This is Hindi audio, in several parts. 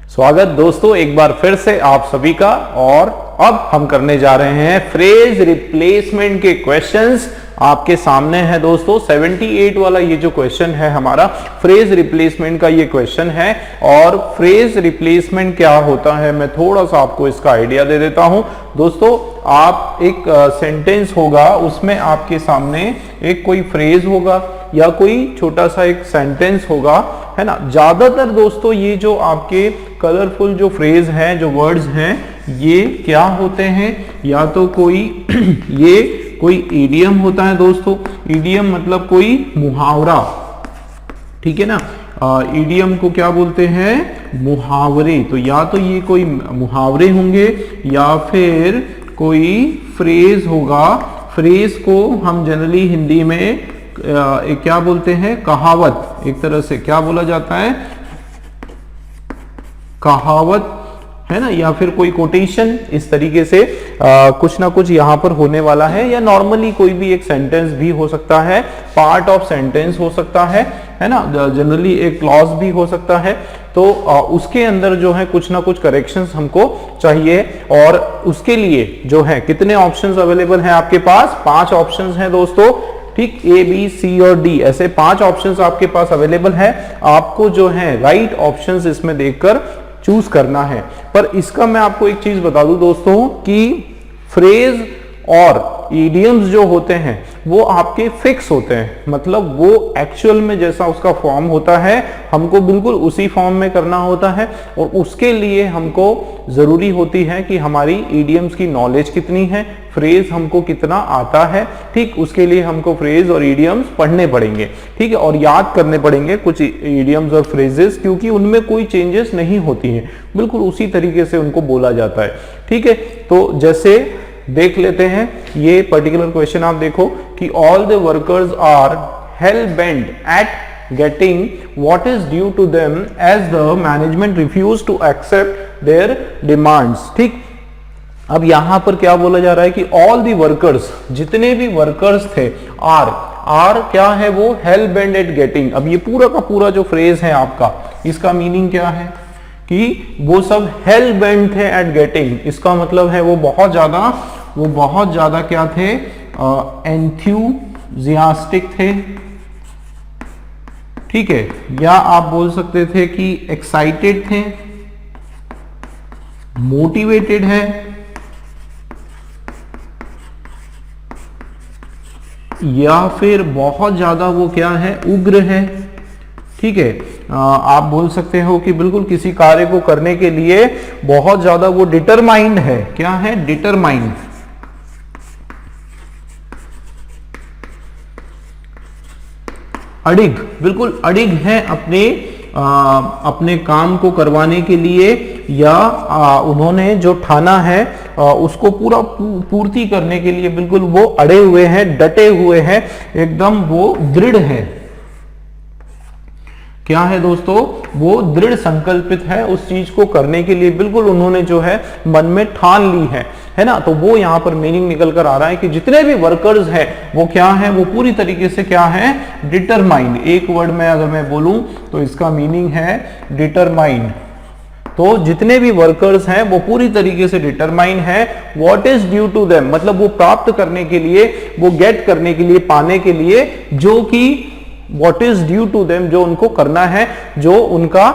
स्वागत दोस्तों एक बार फिर से आप सभी का। और अब हम करने जा रहे हैं फ्रेज रिप्लेसमेंट के क्वेश्चंस। आपके सामने है दोस्तों 78 वाला ये जो क्वेश्चन है हमारा फ्रेज रिप्लेसमेंट का ये क्वेश्चन है। और फ्रेज रिप्लेसमेंट क्या होता है मैं थोड़ा सा आपको इसका आइडिया दे देता हूं। दोस्तों आप एक सेंटेंस होगा उसमें आपके सामने एक कोई फ्रेज होगा या कोई छोटा सा एक सेंटेंस होगा, है ना। ज्यादातर दोस्तों ये जो आपके कलरफुल जो फ्रेज हैं, जो वर्ड्स हैं, ये क्या होते हैं, या तो कोई ये कोई इडियम होता है दोस्तों। इडियम मतलब कोई मुहावरा, ठीक है ना। इडियम को क्या बोलते हैं, मुहावरे। तो या तो ये कोई मुहावरे होंगे या फिर कोई फ्रेज होगा। फ्रेज को हम जनरली हिंदी में क्या बोलते हैं, कहावत। एक तरह से क्या बोला जाता है, कहावत, है ना, या फिर कोई कोटेशन। इस तरीके से कुछ ना कुछ यहां पर होने वाला है। या नॉर्मली कोई भी एक सेंटेंस भी हो सकता है, पार्ट ऑफ सेंटेंस हो सकता है ना। जनरली एक क्लॉज भी हो सकता है। तो उसके अंदर जो है कुछ ना कुछ करेक्शंस हमको चाहिए। और उसके लिए जो है कितने ऑप्शंस अवेलेबल हैं आपके पास, 5 ऑप्शंस हैं दोस्तों, ठीक। ए बी सी और डी ऐसे 5 ऑप्शंस आपके पास अवेलेबल है। आपको जो है राइट ऑप्शंस इसमें देखकर चूज करना है। पर इसका मैं आपको एक चीज बता दूं दोस्तों कि फ्रेज और इडियम्स जो होते हैं वो आपके फिक्स होते हैं। मतलब वो एक्चुअल में जैसा उसका फॉर्म होता है हमको बिल्कुल उसी फॉर्म में करना होता है। और उसके लिए हमको जरूरी होती है कि हमारी इडियम्स की नॉलेज कितनी है, फ्रेज हमको कितना आता है, ठीक। उसके लिए हमको फ्रेज और इडियम्स पढ़ने पड़ेंगे, ठीक है, और याद करने पड़ेंगे कुछ इडियम्स और फ्रेजेस, क्योंकि उनमें कोई चेंजेस नहीं होती हैं, बिल्कुल उसी तरीके से उनको बोला जाता है, ठीक है। तो जैसे देख लेते हैं ये पर्टिकुलर क्वेश्चन, आप देखो कि all the workers are hell bent at getting what is due to them as the management refuse to accept their demands, ठीक। अब यहां पर क्या बोला जा रहा है कि ऑल दी वर्कर्स, जितने भी वर्कर्स थे, आर क्या है वो, हेल बेंट एट गेटिंग। अब ये पूरा का पूरा जो फ्रेज है आपका, इसका मीनिंग क्या है कि वो सब हेल बेंट थे एट गेटिंग। इसका मतलब है वो बहुत ज्यादा क्या थे, एंथुजियास्टिक थे, ठीक है। या आप बोल सकते थे कि एक्साइटेड थे, मोटिवेटेड है, या फिर बहुत ज्यादा वो क्या है, उग्र है, ठीक है। आप बोल सकते हो कि बिल्कुल किसी कार्य को करने के लिए बहुत ज्यादा वो डिटरमाइंड है। क्या है, डिटरमाइंड। अडिग, बिल्कुल अडिग है अपने काम को करवाने के लिए, या उन्होंने जो ठाना है उसको पूरा पूर्ति करने के लिए बिल्कुल वो अड़े हुए हैं, डटे हुए हैं, एकदम वो दृढ़ है। क्या है दोस्तों, वो दृढ़ संकल्पित है उस चीज को करने के लिए, बिल्कुल उन्होंने जो है मन में ठान ली है ना। तो वो यहां पर मीनिंग निकल कर आ रहा है कि जितने भी वर्कर्स हैं वो क्या है, वो पूरी तरीके से क्या है, डिटरमाइंड। एक वर्ड में अगर मैं बोलूं तो इसका मीनिंग है डिटरमाइंड। तो जितने भी वर्कर्स हैं वो पूरी तरीके से डिटरमाइन है। What is due to them मतलब वो प्राप्त करने के लिए, वो गेट करने के लिए, पाने के लिए, जो कि what is due to them, जो उनको करना है, जो उनका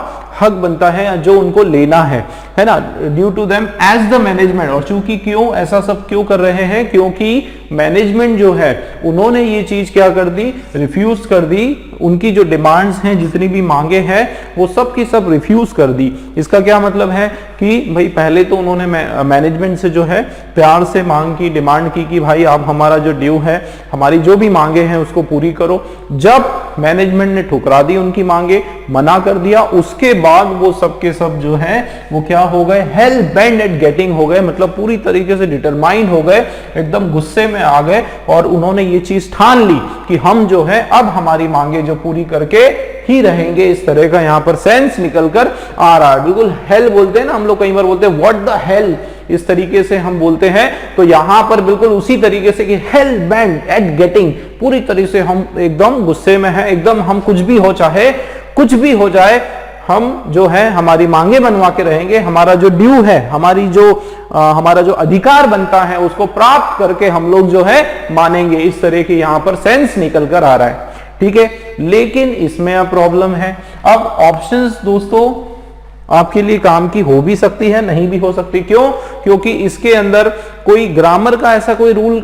हक बनता है या जो उनको लेना है ना। Due to them as the management. और चूंकि क्यों ऐसा सब क्यों कर रहे हैं, क्योंकि मैनेजमेंट जो है उन्होंने ये चीज क्या कर दी, रिफ्यूज कर दी। उनकी जो डिमांड्स हैं, जितनी भी मांगे हैं, वो सब की सब रिफ्यूज कर दी। इसका क्या मतलब है कि भाई पहले तो उन्होंने मैनेजमेंट से जो है प्यार से मांग की, डिमांड की कि भाई आप हमारा जो ड्यू है, हमारी जो भी मांगे हैं उसको पूरी करो। जब मैनेजमेंट ने ठुकरा दी, उनकी मांगे मना कर दिया, उसके बाद वो सब के सब जो है वो क्या हो गए, हेल बेंट एट गेटिंग हो गए। मतलब पूरी तरीके से डिटरमाइंड हो गए, एकदम गुस्से में आ गए, और उन्होंने ये चीज ठान ली कि हम जो है अब हमारी मांगे जो पूरी करके ही रहेंगे। इस तरह का यहां पर सेंस निकल कर आ रहा है। बिल्कुल हेल बोलते हैं ना हम लोग, कई बार बोलते हैं व्हाट द हेल, इस तरीके से हम बोलते हैं। तो यहां पर बिल्कुल उसी तरीके से कि हेल बेंट एट गेटिंग, पूरी तरह से हम एकदम गुस्से में हैं, एकदम हम कुछ भी हो, चाहे कुछ भी हो जाए, हम जो है हमारी मांगे बनवा के रहेंगे, हमारा जो ड्यू है, हमारा जो अधिकार बनता है उसको प्राप्त करके हम लोग जो है मानेंगे। इस तरह की यहां पर सेंस निकल कर आ रहा है, ठीक है। लेकिन इसमें अब प्रॉब्लम है, अब ऑप्शंस दोस्तों आपके लिए काम की हो भी सकती है, नहीं भी हो सकती। क्यों? क्योंकि इसके अंदर कोई ग्रामर का ऐसा कोई रूल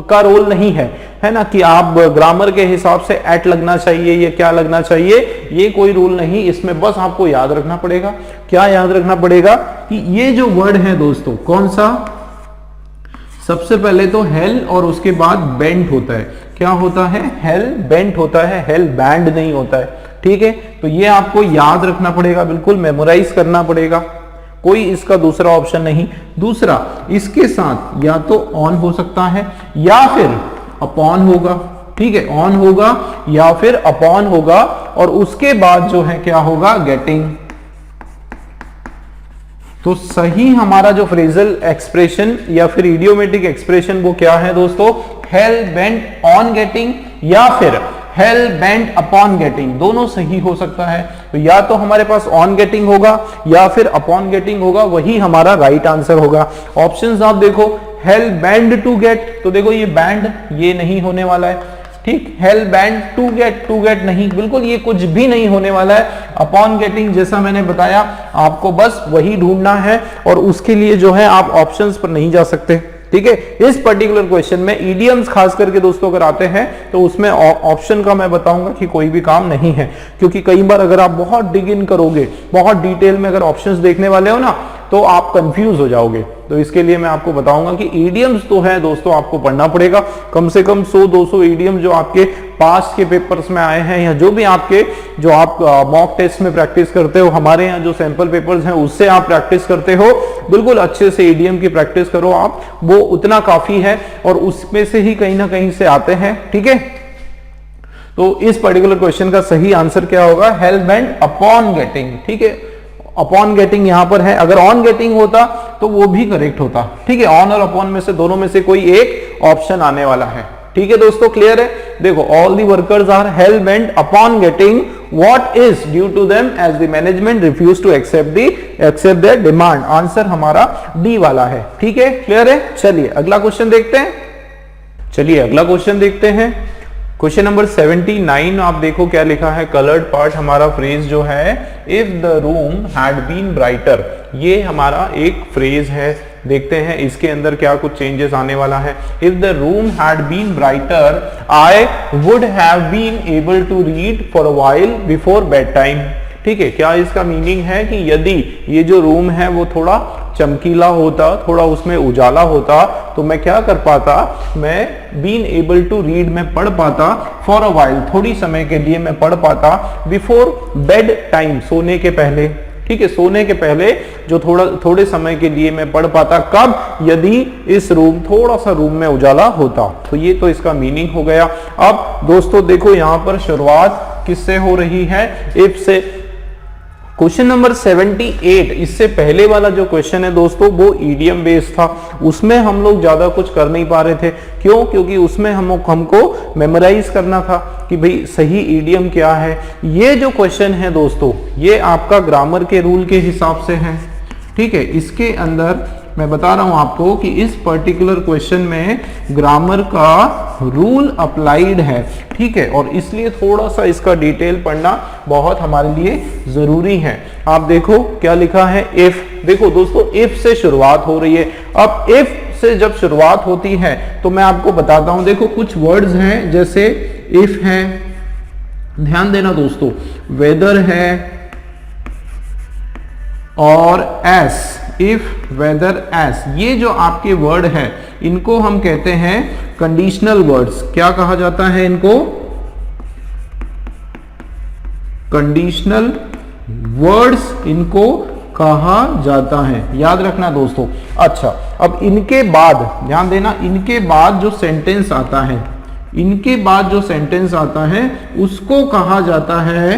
का रोल नहीं है ना, कि आप ग्रामर के हिसाब से एट लगना चाहिए या क्या लगना चाहिए, ये कोई रूल नहीं। इसमें बस आपको याद रखना पड़ेगा, क्या याद रखना पड़ेगा कि ये जो वर्ड है दोस्तों, कौन सा, सबसे पहले तो हेल और उसके बाद बेंट होता है। क्या होता है? हेल बेंट होता है, हेल बैंड नहीं होता है, ठीक है। तो ये आपको याद रखना पड़ेगा, बिल्कुल मेमोराइज करना पड़ेगा, कोई इसका दूसरा ऑप्शन नहीं। दूसरा, इसके साथ या तो ऑन हो सकता है या फिर अपॉन होगा, ठीक है, ऑन होगा या फिर अपॉन होगा, और उसके बाद जो है क्या होगा, गेटिंग। तो सही हमारा जो फ्रेजल एक्सप्रेशन या फिर इडियोमेटिक एक्सप्रेशन वो क्या है दोस्तों, हेल बेंट ऑन गेटिंग या फिर हेल बेंट अपॉन गेटिंग, दोनों सही हो सकता है। तो या तो हमारे पास ऑन गेटिंग होगा या फिर अपॉन गेटिंग होगा, वही हमारा राइट आंसर होगा। ऑप्शंस आप देखो, हेल बैंड टू गेट, तो देखो ये बैंड ये नहीं होने वाला है, ठीक। हेल बैंड टू गेट नहीं, बिल्कुल ये कुछ भी नहीं होने वाला है। अपॉन गेटिंग जैसा मैंने बताया, आपको बस वही ढूंढना है, और उसके लिए जो है आप ऑप्शंस पर नहीं जा सकते, ठीक है। इस पर्टिकुलर क्वेश्चन में ईडियम्स खास करके दोस्तों अगर आते हैं तो उसमें ऑप्शन का मैं बताऊंगा कि कोई भी काम नहीं है, क्योंकि कई बार अगर आप बहुत डिग इन करोगे, बहुत डिटेल में अगर ऑप्शंस देखने वाले हो ना, तो आप कंफ्यूज हो जाओगे। तो इसके लिए मैं आपको बताऊंगा कि ईडियम्स तो है दोस्तों, आपको पढ़ना पड़ेगा कम से कम 100-200 ईडियम जो आपके पास के पेपर्स में आए हैं, या जो भी आपके जो आप मॉक टेस्ट में प्रैक्टिस करते हो, हमारे यहाँ जो सैंपल पेपर्स हैं उससे आप प्रैक्टिस करते हो, बिल्कुल अच्छे से ईडियम की प्रैक्टिस करो आप, वो उतना काफी है, और उसमें से ही कहीं ना कहीं से आते हैं, ठीक है। तो इस पर्टिकुलर क्वेश्चन का सही आंसर क्या होगा, हेल बेंट अपॉन गेटिंग, ठीक है। अपॉन गेटिंग यहां पर है, अगर ऑन गेटिंग होता तो वो भी करेक्ट होता, ठीक है। ऑन और अपॉन में से दोनों में से कोई एक ऑप्शन आने वाला है, ठीक है दोस्तों, क्लियर है। देखो, all the workers are hell bent upon getting what is due to them as the management refuse to accept their demand. Answer हमारा डी वाला है, ठीक है, क्लियर है। चलिए अगला क्वेश्चन देखते हैं, क्वेश्चन नंबर 79। आप देखो क्या लिखा है, कलर्ड पार्ट हमारा फ्रेज जो है, if the room had been brighter, ये हमारा एक फ्रेज है। देखते हैं इसके अंदर क्या कुछ चेंजेस आने वाला है। If the room had been brighter I would have been able to read for a while before bed time, ठीक है। क्या इसका मीनिंग है कि यदि ये जो रूम है वो थोड़ा चमकीला होता, थोड़ा उसमें उजाला होता, तो मैं क्या कर पाता, मैं बीन एबल टू रीड में पढ़ पाता, फॉर अ वाइल थोड़ी समय के लिए मैं पढ़ पाता, बिफोर बेड टाइम सोने के पहले, ठीक है, सोने के पहले जो थोड़े समय के लिए मैं पढ़ पाता, कब, यदि इस रूम थोड़ा सा रूम में उजाला होता। तो ये तो इसका मीनिंग हो गया। अब दोस्तों देखो यहां पर शुरुआत किससे हो रही है, इफ से। क्वेश्चन नंबर 78, इससे पहले वाला जो क्वेश्चन है दोस्तों वो ईडियम बेस्ड था, उसमें हम लोग ज्यादा कुछ कर नहीं पा रहे थे। क्यों? क्योंकि उसमें हमको मेमोराइज करना था कि भाई सही ईडियम क्या है। ये जो क्वेश्चन है दोस्तों, ये आपका ग्रामर के रूल के हिसाब से है, ठीक है। इसके अंदर मैं बता रहा हूं आपको कि इस पर्टिकुलर क्वेश्चन में ग्रामर का रूल अप्लाइड है, ठीक है, और इसलिए थोड़ा सा इसका डिटेल पढ़ना बहुत हमारे लिए जरूरी है। आप देखो क्या लिखा है, इफ। देखो दोस्तों, इफ से शुरुआत हो रही है। अब इफ से जब शुरुआत होती है तो मैं आपको बताता हूं, देखो कुछ वर्ड्स हैं जैसे इफ है, ध्यान देना दोस्तों, वेदर है और एस, इफ वेदर एस, ये जो आपके वर्ड है इनको हम कहते हैं कंडीशनल वर्ड्स। क्या कहा जाता है इनको? कंडीशनल वर्ड्स इनको कहा जाता है, याद रखना दोस्तों। अच्छा, अब इनके बाद ध्यान देना, इनके बाद जो सेंटेंस आता है, इनके बाद जो सेंटेंस आता है उसको कहा जाता है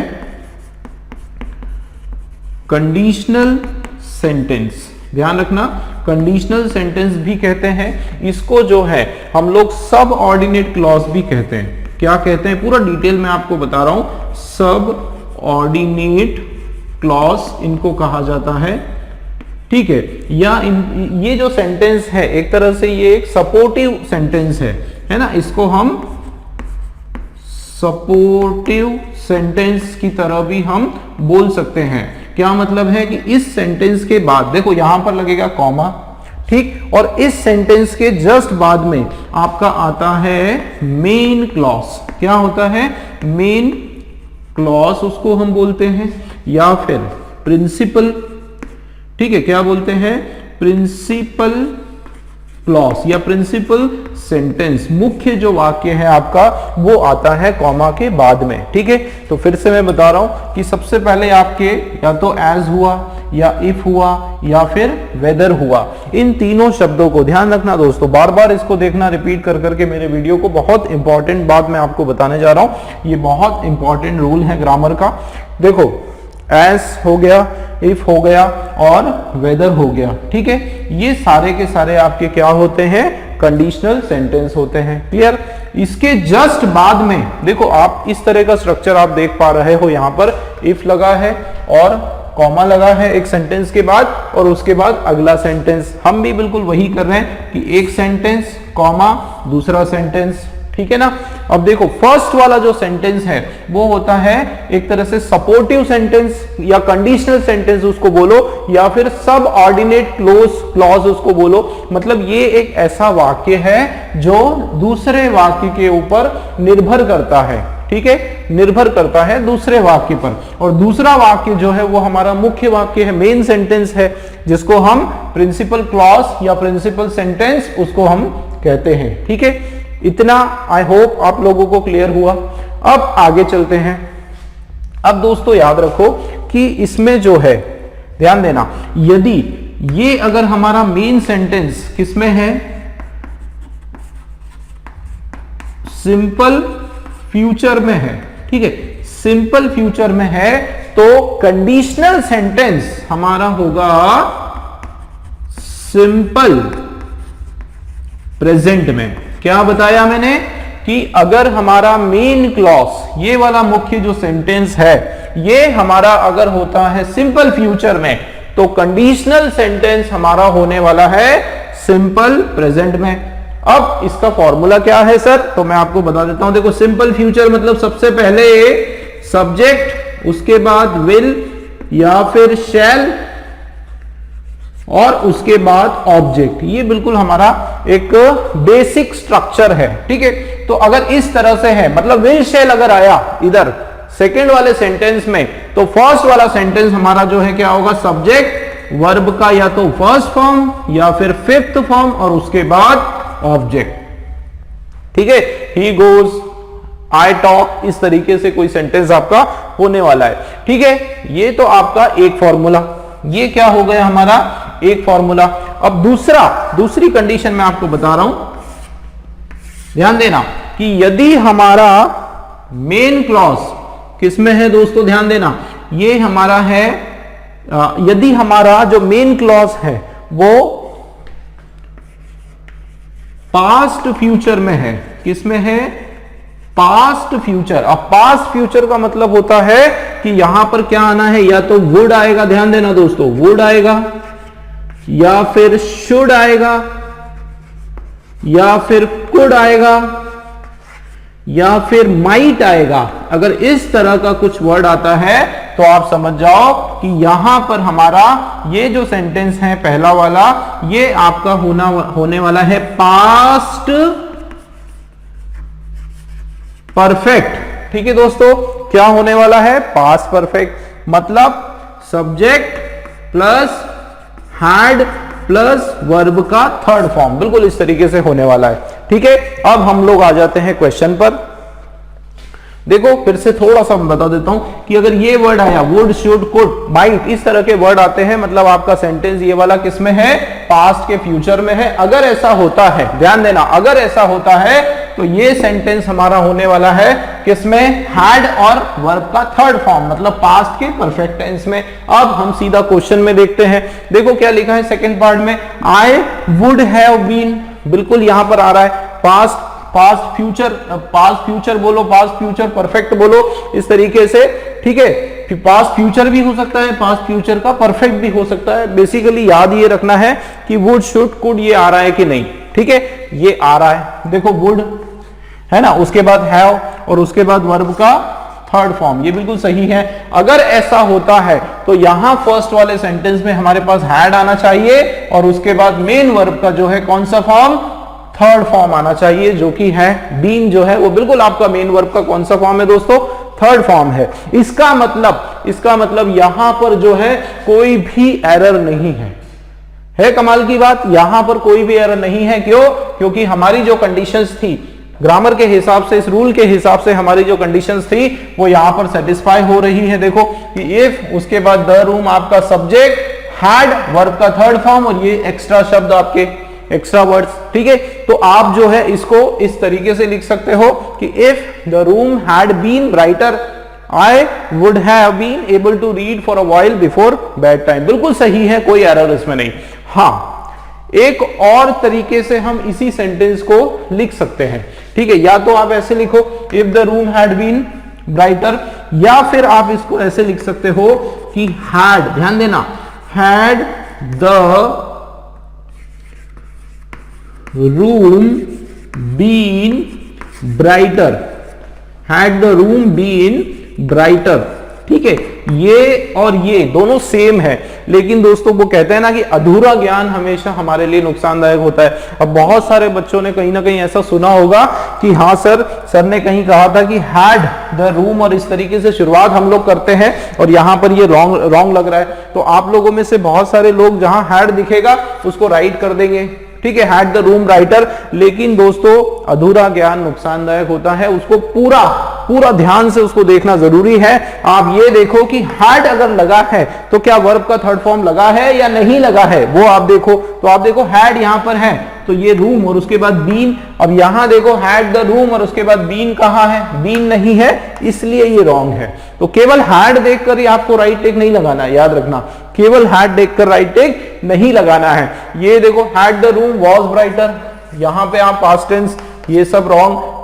कंडीशनल सेंटेंस। ध्यान रखना, कंडीशनल सेंटेंस भी कहते हैं इसको, जो है हम लोग सब ऑर्डिनेट क्लॉज भी कहते हैं। क्या कहते हैं? पूरा डिटेल में आपको बता रहा हूं, सब ऑर्डिनेट क्लॉज इनको कहा जाता है, ठीक है। या ये जो सेंटेंस है एक तरह से ये एक सपोर्टिव सेंटेंस है ना, इसको हम सपोर्टिव सेंटेंस की तरह भी हम बोल सकते हैं। क्या मतलब है कि इस सेंटेंस के बाद देखो यहां पर लगेगा कॉमा, ठीक, और इस सेंटेंस के जस्ट बाद में आपका आता है मेन क्लॉज। क्या होता है? मेन क्लॉज उसको हम बोलते हैं, या फिर प्रिंसिपल, ठीक है, क्या बोलते हैं? प्रिंसिपल क्लॉज या प्रिंसिपल सेंटेंस। मुख्य जो वाक्य है आपका वो आता है कॉमा के बाद में, ठीक है। तो फिर से मैं बता रहा हूं कि सबसे पहले आपके या तो एज हुआ या इफ हुआ या फिर वेदर हुआ। इन तीनों शब्दों को ध्यान रखना दोस्तों, बार बार इसको देखना, रिपीट कर करके मेरे वीडियो को। बहुत इंपॉर्टेंट बात मैं आपको बताने जा रहा हूं, ये बहुत इंपॉर्टेंट रूल है ग्रामर का। देखो एज हो गया, इफ हो गया और वेदर हो गया, ठीक है, ये सारे के सारे आपके क्या होते हैं? कंडीशनल सेंटेंस होते हैं। क्लियर? इसके जस्ट बाद में देखो आप इस तरह का स्ट्रक्चर आप देख पा रहे हो, यहां पर इफ लगा है और कॉमा लगा है एक सेंटेंस के बाद, और उसके बाद अगला सेंटेंस। हम भी बिल्कुल वही कर रहे हैं कि एक सेंटेंस कॉमा दूसरा सेंटेंस, ठीक है ना। अब देखो फर्स्ट वाला जो सेंटेंस है वो होता है एक तरह से सपोर्टिव सेंटेंस या कंडीशनल सेंटेंस उसको बोलो, या फिर सब ऑर्डिनेट क्लॉज उसको बोलो। मतलब ये एक ऐसा वाक्य है जो दूसरे वाक्य के ऊपर निर्भर करता है, ठीक है, निर्भर करता है दूसरे वाक्य पर। और दूसरा वाक्य जो है वो हमारा मुख्य वाक्य है, मेन सेंटेंस है, जिसको हम प्रिंसिपल क्लॉज या प्रिंसिपल सेंटेंस उसको हम कहते हैं, ठीक है। इतना आई होप आप लोगों को क्लियर हुआ। अब आगे चलते हैं। अब दोस्तों याद रखो कि इसमें जो है, ध्यान देना, यदि ये अगर हमारा मेन सेंटेंस किसमें है? सिंपल फ्यूचर में है, ठीक है, सिंपल फ्यूचर में है, तो कंडीशनल सेंटेंस हमारा होगा सिंपल प्रेजेंट में। क्या बताया मैंने कि अगर हमारा मेन क्लॉज, ये वाला मुख्य जो सेंटेंस है, ये हमारा अगर होता है सिंपल फ्यूचर में, तो कंडीशनल सेंटेंस हमारा होने वाला है सिंपल प्रेजेंट में। अब इसका फॉर्मूला क्या है सर? तो मैं आपको बता देता हूं। देखो सिंपल फ्यूचर मतलब सबसे पहले सब्जेक्ट, उसके बाद विल या फिर शैल, और उसके बाद ऑब्जेक्ट। ये बिल्कुल हमारा एक बेसिक स्ट्रक्चर है, ठीक है। तो अगर इस तरह से है, मतलब विल शैल अगर आया इधर सेकंड वाले सेंटेंस में, तो फर्स्ट वाला सेंटेंस हमारा जो है क्या होगा? सब्जेक्ट वर्ब का या तो फर्स्ट फॉर्म या फिर फिफ्थ फॉर्म, और उसके बाद ऑब्जेक्ट, ठीक है। ही गोज, आई टॉक, इस तरीके से कोई सेंटेंस आपका होने वाला है, ठीक है। ये तो आपका एक फॉर्मूला, ये क्या हो गया हमारा? एक फॉर्मूला। अब दूसरी कंडीशन मैं आपको बता रहा हूं, ध्यान देना, कि यदि हमारा मेन क्लॉज किसमें है दोस्तों? ध्यान देना, ये हमारा है, यदि हमारा जो मेन क्लॉज है वो पास्ट फ्यूचर में है। किसमें है? Past future. अब पास्ट फ्यूचर का मतलब होता है कि यहां पर क्या आना है? या तो वुड आएगा, ध्यान देना दोस्तों, वुड आएगा, या फिर शुड आएगा, या फिर कुड आएगा, या फिर माइट आएगा। अगर इस तरह का कुछ वर्ड आता है तो आप समझ जाओ कि यहां पर हमारा ये जो सेंटेंस है पहला वाला, ये आपका होने वाला है पास्ट परफेक्ट, ठीक है दोस्तों। क्या होने वाला है? Past perfect. मतलब subject plus had plus verb का थर्ड फॉर्म, बिल्कुल इस तरीके से होने वाला है, ठीक है। अब हम लोग आ जाते हैं क्वेश्चन पर। देखो फिर से थोड़ा सा मैं बता देता हूं कि अगर ये वर्ड आया, वुड, शुड, कुड, माइट, इस तरह के वर्ड आते हैं, मतलब आपका सेंटेंस ये वाला किसमें है? पास्ट के फ्यूचर में है। अगर ऐसा होता है, ध्यान देना, अगर ऐसा होता है तो ये सेंटेंस हमारा होने वाला है किसमें? हैड और वर्ब का थर्ड फॉर्म, मतलब पास्ट के परफेक्ट टेंस में। अब हम सीधा क्वेश्चन में देखते हैं। देखो क्या लिखा है सेकंड पार्ट में, आई वुड हैव बीन, बिल्कुल यहां पर आ रहा है पास्ट पास्ट फ्यूचर बोलो, पास्ट फ्यूचर परफेक्ट बोलो, इस तरीके से, ठीक है। पास्ट फ्यूचर भी हो सकता है, पास्ट फ्यूचर का परफेक्ट भी हो सकता है। बेसिकली याद ये रखना है कि वुड, शुड, कुड ये आ रहा है कि नहीं, ठीक है, ये आ रहा है, देखो वुड है ना, उसके बाद हैव और उसके बाद वर्ब का थर्ड फॉर्म, ये बिल्कुल सही है। अगर ऐसा होता है तो यहां फर्स्ट वाले सेंटेंस में हमारे पास हैड आना चाहिए और उसके बाद मेन वर्ब का जो है कौन सा फॉर्म, थर्ड फॉर्म आना चाहिए, जो कि है बीन, जो है वो बिल्कुल आपका मेन वर्ब का कौन सा फॉर्म है दोस्तों, थर्ड फॉर्म है। इसका मतलब यहां पर जो है कोई भी एरर नहीं है कमाल की बात, यहां पर कोई भी एरर नहीं है। क्यों? क्योंकि हमारी जो कंडीशंस थी ग्रामर के हिसाब से, इस रूल के हिसाब से हमारी जो कंडीशंस थी वो यहां पर सेटिस्फाई हो रही है। देखो कि इफ, उसके बाद द रूम आपका सब्जेक्ट, हैड वर्ब का थर्ड फॉर्म और ये एक्स्ट्रा शब्द आपके एक्स्ट्रा वर्ड्स, ठीक है। तो आप जो है इसको इस तरीके से लिख सकते हो कि if the room had been brighter I would have been able to read for a while before bed time. बिल्कुल सही है, कोई एरर इसमें नहीं। हाँ, एक और तरीके से हम इसी सेंटेंस को लिख सकते हैं, ठीक है। या तो आप ऐसे लिखो if the room had been brighter, या फिर आप इसको ऐसे लिख सकते हो कि हैड, ध्यान देना, had the room been brighter, had the room been brighter, ठीक है। ये और ये दोनों सेम है, लेकिन दोस्तों वो कहते हैं ना कि अधूरा ज्ञान हमेशा हमारे लिए नुकसानदायक होता है। अब बहुत सारे बच्चों ने कहीं ना कहीं ऐसा सुना होगा कि हाँ सर ने कहीं कहा था कि हैड द रूम, और इस तरीके से शुरुआत हम लोग करते हैं और यहां पर ये रॉन्ग लग रहा है। तो आप लोगों में से बहुत सारे लोग जहां हैड दिखेगा उसको राइट कर देंगे, ठीक है, हैड द रूम राइटर। लेकिन दोस्तों अधूरा ज्ञान नुकसानदायक होता है, उसको पूरा ध्यान से उसको देखना जरूरी है। आप ये देखो कि हैड अगर लगा है तो क्या वर्ब का थर्ड फॉर्म लगा है या नहीं लगा है, वो आप देखो। तो आप देखो हैड यहां पर है तो ये रूम और उसके बाद बीन, अब यहां देखो हैड द रूम और उसके बाद बीन कहां है, बीन नहीं है, इसलिए ये रॉन्ग है। तो केवल हैड देखकर ही आपको राइट टेक नहीं लगाना है, याद रखना, केवल हैड देखकर राइट टेक नहीं लगाना है। ये देखो had the room was brighter, यहां पे आप पास्ट टेंस, ये सब wrong.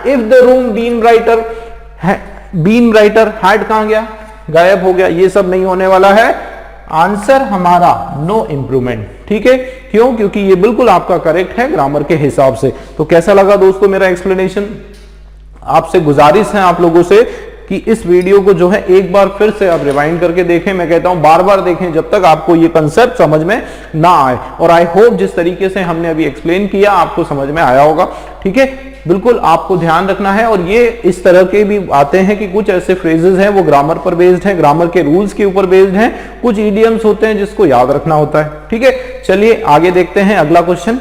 If the room been brighter, been brighter, had कहां गया, गायब हो गया, ये सब नहीं होने वाला है। आंसर हमारा नो इंप्रूवमेंट, ठीक है। क्यों? क्योंकि ये बिल्कुल आपका करेक्ट है ग्रामर के हिसाब से। तो कैसा लगा दोस्तों मेरा एक्सप्लेनेशन? आपसे गुजारिश है आप लोगों से कि इस वीडियो को जो है एक बार फिर से आप रिवाइंड करके देखें। मैं कहता हूं बार बार देखें जब तक आपको ये कंसेप्ट समझ में ना आए। और आई होप जिस तरीके से हमने अभी एक्सप्लेन किया आपको समझ में आया होगा, ठीक है। बिल्कुल आपको ध्यान रखना है। और ये इस तरह के भी आते हैं कि कुछ ऐसे फ्रेजेस हैं वो ग्रामर पर बेस्ड हैं, ग्रामर के रूल्स के ऊपर बेस्ड हैं, कुछ इडियम्स होते हैं जिसको याद रखना होता है, ठीक है। चलिए आगे देखते हैं अगला क्वेश्चन।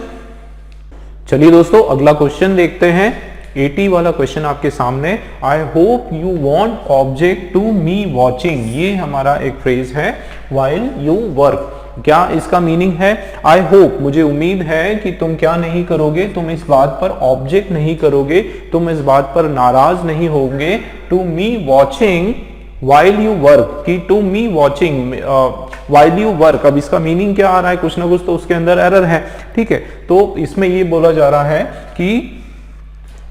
चलिए दोस्तों अगला क्वेश्चन देखते हैं। 80 वाला क्वेश्चन आपके सामने। I hope you won't object to me watching, ये हमारा एक फ्रेज है, व्हाइल यू वर्क। क्या इसका मीनिंग है? आई होप, मुझे उम्मीद है कि तुम क्या नहीं करोगे, तुम इस बात पर ऑब्जेक्ट नहीं करोगे, तुम इस बात पर नाराज नहीं होंगे, to me watching while you work, कि to me watching while you work। अब इसका मीनिंग क्या आ रहा है? कुछ ना कुछ तो उसके अंदर एरर है, ठीक है। तो इसमें ये बोला जा रहा है कि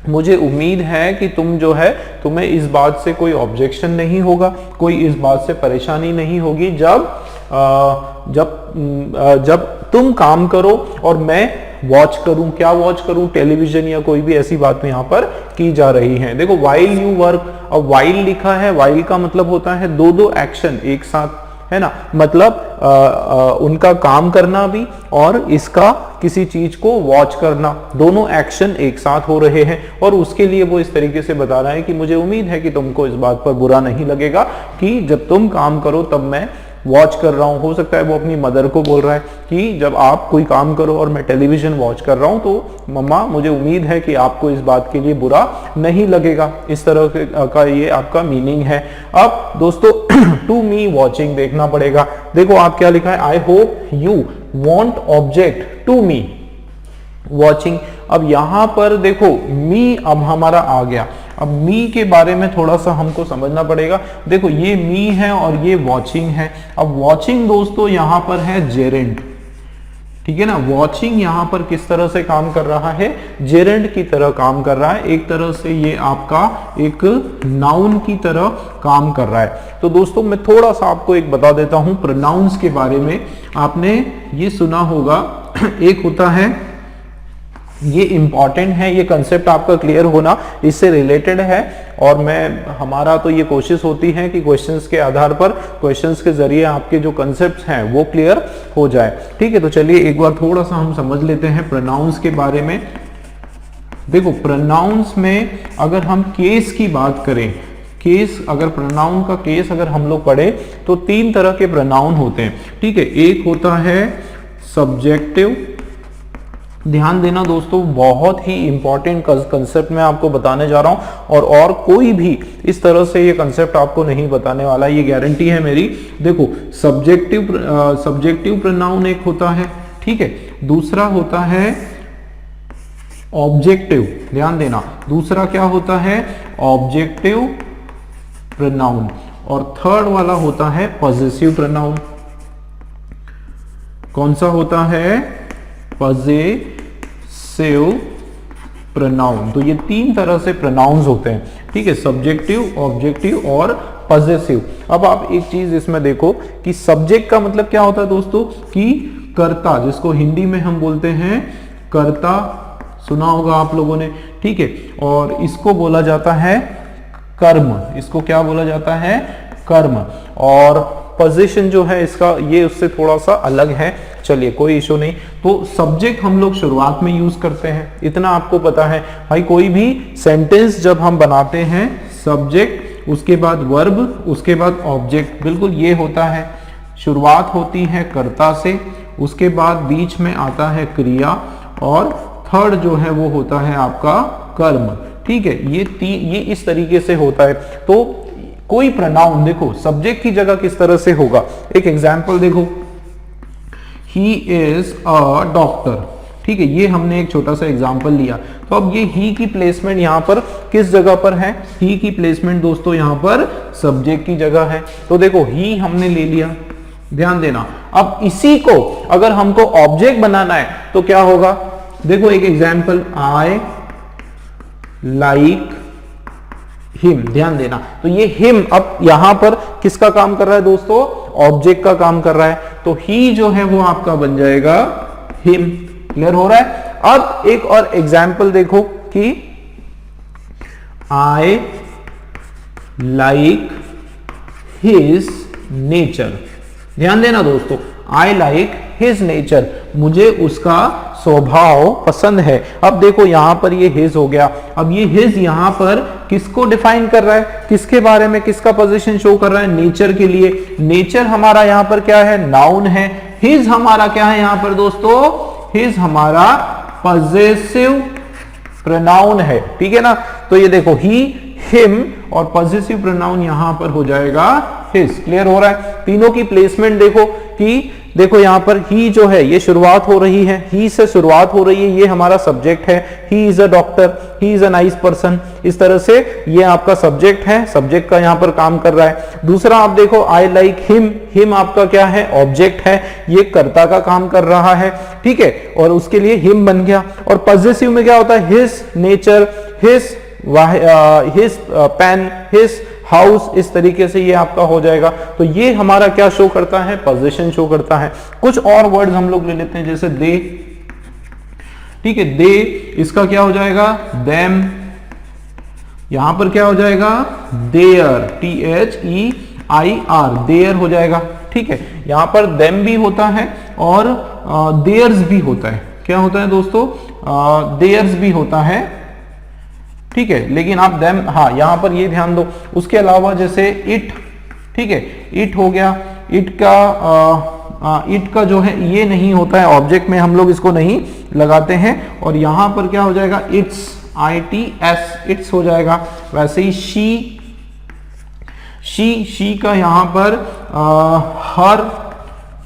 मुझे उम्मीद है कि तुम जो है, तुम्हें इस बात से कोई ऑब्जेक्शन नहीं होगा, कोई इस बात से परेशानी नहीं होगी जब तुम काम करो और मैं वॉच करूं। क्या वॉच करूं? टेलीविजन या कोई भी ऐसी बात में यहां पर की जा रही है। देखो while you work, अब while लिखा है, while का मतलब होता है दो एक्शन एक साथ, है ना। मतलब उनका काम करना भी और इसका किसी चीज को वॉच करना, दोनों एक्शन एक साथ हो रहे हैं। और उसके लिए वो इस तरीके से बता रहा है कि मुझे उम्मीद है कि तुमको इस बात पर बुरा नहीं लगेगा कि जब तुम काम करो तब मैं वॉच कर रहा हूं। हो सकता है वो अपनी मदर को बोल रहा है कि जब आप कोई काम करो और मैं टेलीविजन वॉच कर रहा हूं तो मम्मा मुझे उम्मीद है कि आपको इस बात के लिए बुरा नहीं लगेगा। इस तरह का ये आपका मीनिंग है। अब दोस्तों टू मी वॉचिंग देखना पड़ेगा। देखो आप क्या लिखा है, I hope you won't object to me watching. अब यहां पर देखो मी अब हमारा आ गया। अब मी के बारे में थोड़ा सा हमको समझना पड़ेगा। देखो ये मी है और ये वॉचिंग है। अब वॉचिंग दोस्तों यहां पर है जेरेंट, ठीक है ना। वॉचिंग यहां पर किस तरह से काम कर रहा है, जेरेंड की तरह काम कर रहा है, एक तरह से ये आपका एक नाउन की तरह काम कर रहा है। तो दोस्तों मैं थोड़ा सा आपको एक बता देता हूं प्रोनाउंस के बारे में। आपने ये सुना होगा एक होता है, ये इंपॉर्टेंट है, ये कंसेप्ट आपका क्लियर होना इससे रिलेटेड है, और हमारा तो ये कोशिश होती है कि क्वेश्चंस के आधार पर, क्वेश्चंस के जरिए आपके जो कंसेप्ट्स हैं वो क्लियर हो जाए। ठीक है, तो चलिए एक बार थोड़ा सा हम समझ लेते हैं प्रोनाउंस के बारे में। देखो प्रोनाउंस में अगर हम केस की बात करें, केस अगर प्रोनाउन का केस अगर हम लोग पढ़े तो 3 तरह के प्रोनाउन होते हैं। ठीक है, एक होता है सब्जेक्टिव, ध्यान देना दोस्तों, बहुत ही इंपॉर्टेंट कंसेप्ट मैं आपको बताने जा रहा हूं, और कोई भी इस तरह से ये कंसेप्ट आपको नहीं बताने वाला, ये गारंटी है मेरी। देखो सब्जेक्टिव प्रोनाउन एक होता है, ठीक है, दूसरा होता है ऑब्जेक्टिव, ध्यान देना, दूसरा क्या होता है ऑब्जेक्टिव प्रोनाउन, और थर्ड वाला होता है पॉजेसिव प्रोनाउन। कौन सा होता है, पॉजेसिव प्रोनाउन। तो ये 3 तरह से प्रोनाउंस होते हैं, ठीक है, सब्जेक्टिव, ऑब्जेक्टिव और पॉजेसिव। अब आप एक चीज इसमें देखो कि सब्जेक्ट का मतलब क्या होता है दोस्तों, कि कर्ता, जिसको हिंदी में हम बोलते हैं कर्ता, सुना होगा आप लोगों ने, ठीक है, और इसको बोला जाता है कर्म, इसको क्या बोला जाता है, कर्म। और पोजीशन जो है इसका, ये उससे थोड़ा सा अलग है, चलिए कोई इशू नहीं। तो सब्जेक्ट हम लोग शुरुआत में यूज करते हैं, इतना आपको पता है भाई। कोई भी सेंटेंस जब हम बनाते हैं, सब्जेक्ट, उसके बाद वर्ब, उसके बाद ऑब्जेक्ट, बिल्कुल ये होता है। शुरुआत होती है कर्ता से, उसके बाद बीच में आता है क्रिया, और थर्ड जो है वो होता है आपका कर्म। ठीक है, ये इस तरीके से होता है। तो कोई प्रोनाउन देखो सब्जेक्ट की जगह किस तरह से होगा, एक एग्जांपल देखो, ही इज अ डॉक्टर, ठीक है, ये हमने एक छोटा सा एग्जांपल लिया। तो अब ये ही की प्लेसमेंट यहां पर किस जगह पर है, ही की प्लेसमेंट दोस्तों यहां पर सब्जेक्ट की जगह है। तो देखो ही हमने ले लिया, ध्यान देना। अब इसी को अगर हमको ऑब्जेक्ट बनाना है तो क्या होगा, देखो एक एग्जांपल, आई लाइक हिम, ध्यान देना। तो ये हिम अब यहां पर किसका काम कर रहा है दोस्तों, ऑब्जेक्ट का काम कर रहा है। तो ही जो है वो आपका बन जाएगा हिम। क्लियर हो रहा है। अब एक और एग्जाम्पल देखो कि आई लाइक हिज नेचर, ध्यान देना दोस्तों, आई लाइक हिज नेचर, मुझे उसका स्वभाव पसंद है। अब देखो यहां पर ये हिज हो गया। अब ये हिज यहां पर किसको डिफाइन कर रहा है, किसके बारे में, किसका पोजीशन शो कर रहा है, नेचर के लिए। नेचर हमारा यहां पर क्या है, नाउन है। हिज हमारा क्या है यहां पर दोस्तों, हिज हमारा पॉजेसिव प्रोनाउन है, ठीक है ना। तो ये देखो ही, हिम और पॉजेसिव प्रोनाउन यहां पर हो जाएगा हिज। क्लियर हो रहा है। तीनों की प्लेसमेंट देखो कि देखो यहां पर ही जो है ये शुरुआत हो रही है, ही से शुरुआत हो रही है, ये हमारा सब्जेक्ट है। He is a doctor, he is a nice person, इस तरह से ये आपका सब्जेक्ट है, सब्जेक्ट का यहां पर काम कर रहा है। दूसरा आप देखो आई लाइक हिम, हिम आपका क्या है, ऑब्जेक्ट है, ये कर्ता का काम कर रहा है, ठीक है, और उसके लिए हिम बन गया। और पॉजेसिव में क्या होता है, his nature, his pen, his house, इस तरीके से ये आपका हो जाएगा। तो ये हमारा क्या शो करता है, पोजीशन शो करता है। कुछ और वर्ड्स हम लोग ले लेते हैं, जैसे दे, ठीक है, दे, इसका क्या हो जाएगा, देम, यहां पर क्या हो जाएगा, देयर, THEIR, देयर हो जाएगा, ठीक है। यहां पर देम भी होता है और देयर्स भी होता है। क्या होता है दोस्तों, देयर्स भी होता है, ठीक है, लेकिन आप देम, हाँ यहां पर ये ध्यान दो। उसके अलावा जैसे इट, ठीक है, इट हो गया, इट का जो है ये नहीं होता है, ऑब्जेक्ट में हम लोग इसको नहीं लगाते हैं। और यहां पर क्या हो जाएगा, इट्स, ITS, इट्स हो जाएगा। वैसे ही शी का यहां पर हर,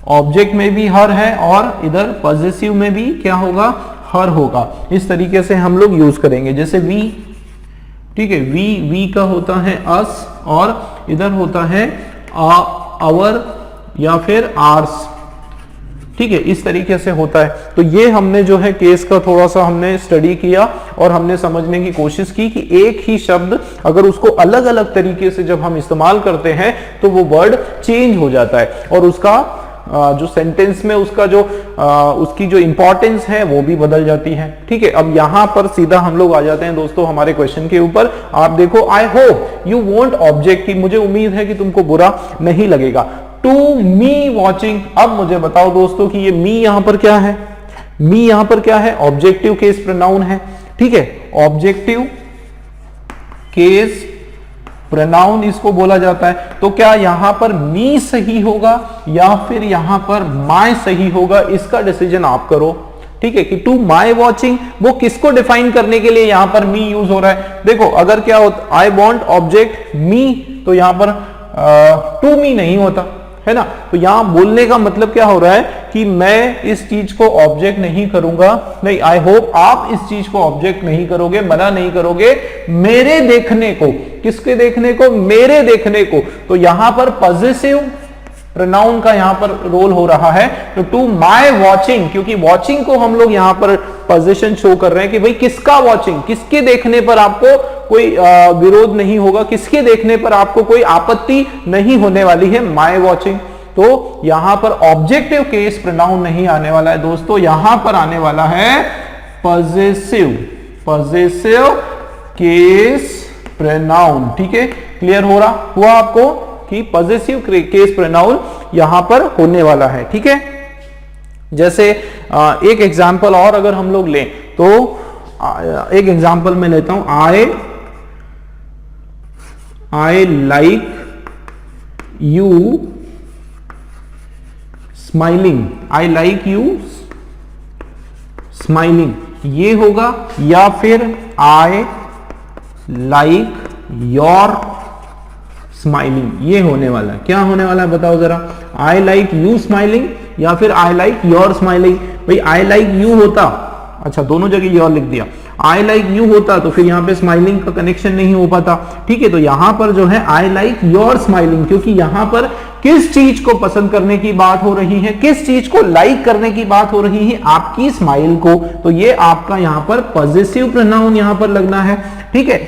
ऑब्जेक्ट में भी हर है और इधर पॉजेसिव में भी क्या होगा, हर होगा। इस तरीके से हम लोग यूज करेंगे। जैसे वी, ठीक है, वी का होता है अस, और इधर होता है आवर या फिर आर्स, ठीक है, इस तरीके से होता है। तो ये हमने जो है केस का थोड़ा सा हमने स्टडी किया और हमने समझने की कोशिश की कि एक ही शब्द अगर उसको अलग अलग तरीके से जब हम इस्तेमाल करते हैं तो वो वर्ड चेंज हो जाता है और उसका जो सेंटेंस में उसका जो उसकी जो इंपॉर्टेंस है वो भी बदल जाती है। ठीक है, अब यहां पर सीधा हम लोग आ जाते हैं दोस्तों हमारे क्वेश्चन के ऊपर। आप देखो, आई होप यू वोंट ऑब्जेक्ट, की मुझे उम्मीद है कि तुमको बुरा नहीं लगेगा। टू मी वॉचिंग, अब मुझे बताओ दोस्तों कि ये मी यहां पर क्या है? मी यहां पर क्या है? ऑब्जेक्टिव केस प्रोनाउन है। ठीक है, ऑब्जेक्टिव केस प्रोनाउन इसको बोला जाता है। तो क्या यहां पर मी सही होगा या फिर यहां पर माय सही होगा? इसका डिसीजन आप करो। ठीक है, कि टू माय वॉचिंग वो किसको डिफाइन करने के लिए यहां पर मी यूज हो रहा है? देखो, अगर क्या होता, आई वॉन्ट ऑब्जेक्ट मी, तो यहां पर टू मी नहीं होता है ना। तो यहां बोलने का मतलब क्या हो रहा है कि मैं इस चीज को ऑब्जेक्ट नहीं करूंगा, नहीं, आई होप आप इस चीज को ऑब्जेक्ट नहीं करोगे, मना नहीं करोगे मेरे देखने को। किसके देखने को? मेरे देखने को। तो यहां पर पॉजिटिव प्रोनाउन का यहां पर रोल हो रहा है। तो टू माय वॉचिंग, क्योंकि वॉचिंग को हम लोग यहां पर पोजीशन शो कर रहे हैं कि भाई किसका वॉचिंग, किसके देखने पर आपको कोई विरोध नहीं होगा, किसके देखने पर आपको कोई आपत्ति नहीं होने वाली है, माय वॉचिंग। तो यहां पर ऑब्जेक्टिव केस प्रोनाउन नहीं आने वाला है दोस्तों, यहां पर आने वाला है पॉजिटिव केस प्रोनाउन। ठीक है, क्लियर हो रहा हुआ आपको कि पॉजिटिव केस प्रोनाउन यहां पर होने वाला है। ठीक है, जैसे एक एग्जांपल और अगर हम लोग लें तो एक एग्जांपल मैं लेता हूं, I like you smiling, I like you smiling, ये होगा, या फिर आई लाइक योर स्माइलिंग, ये होने वाला है। क्या होने वाला है बताओ जरा? आई लाइक यू स्माइलिंग या फिर आई लाइक योर स्माइलिंग? भाई आई लाइक यू होता, अच्छा दोनों जगह योर लिख दिया, आई लाइक यू होता तो फिर यहां पे स्माइलिंग का कनेक्शन नहीं हो पाता। ठीक है, तो यहां पर जो है आई लाइक योर स्माइलिंग, क्योंकि यहां पर किस चीज को पसंद करने की बात हो रही है, किस चीज को लाइक करने की बात हो रही है? आपकी स्माइल को। तो ये आपका यहां पर पॉजिटिव प्रोनाउन यहां पर लगना है। ठीक है,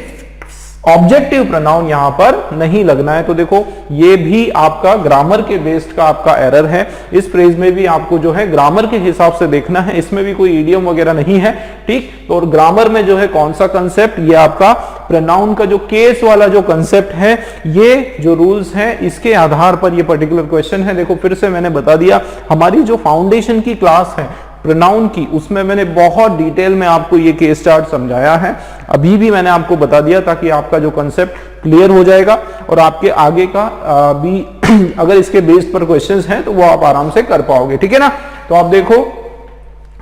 ऑब्जेक्टिव प्रोनाउन यहां पर नहीं लगना है। तो देखो, ये भी आपका ग्रामर के बेस्ड का आपका एरर है। इस फ्रेज में भी आपको जो है ग्रामर के हिसाब से देखना है, इसमें भी कोई इडियम वगैरह नहीं है। ठीक, तो और ग्रामर में जो है कौन सा कंसेप्ट, ये आपका प्रोनाउन का जो केस वाला जो कंसेप्ट है, ये जो रूल्स हैं इसके आधार पर ये पर्टिकुलर क्वेश्चन है। देखो, फिर से मैंने बता दिया, हमारी जो फाउंडेशन की क्लास है प्रोनाउन की, उसमें मैंने बहुत डिटेल में आपको ये केस चार्ट समझाया है। अभी भी मैंने आपको बता दिया ताकि आपका जो कंसेप्ट क्लियर हो जाएगा और आपके आगे का भी अगर इसके बेस पर क्वेश्चंस हैं तो वो आप आराम से कर पाओगे। ठीक है ना, तो आप देखो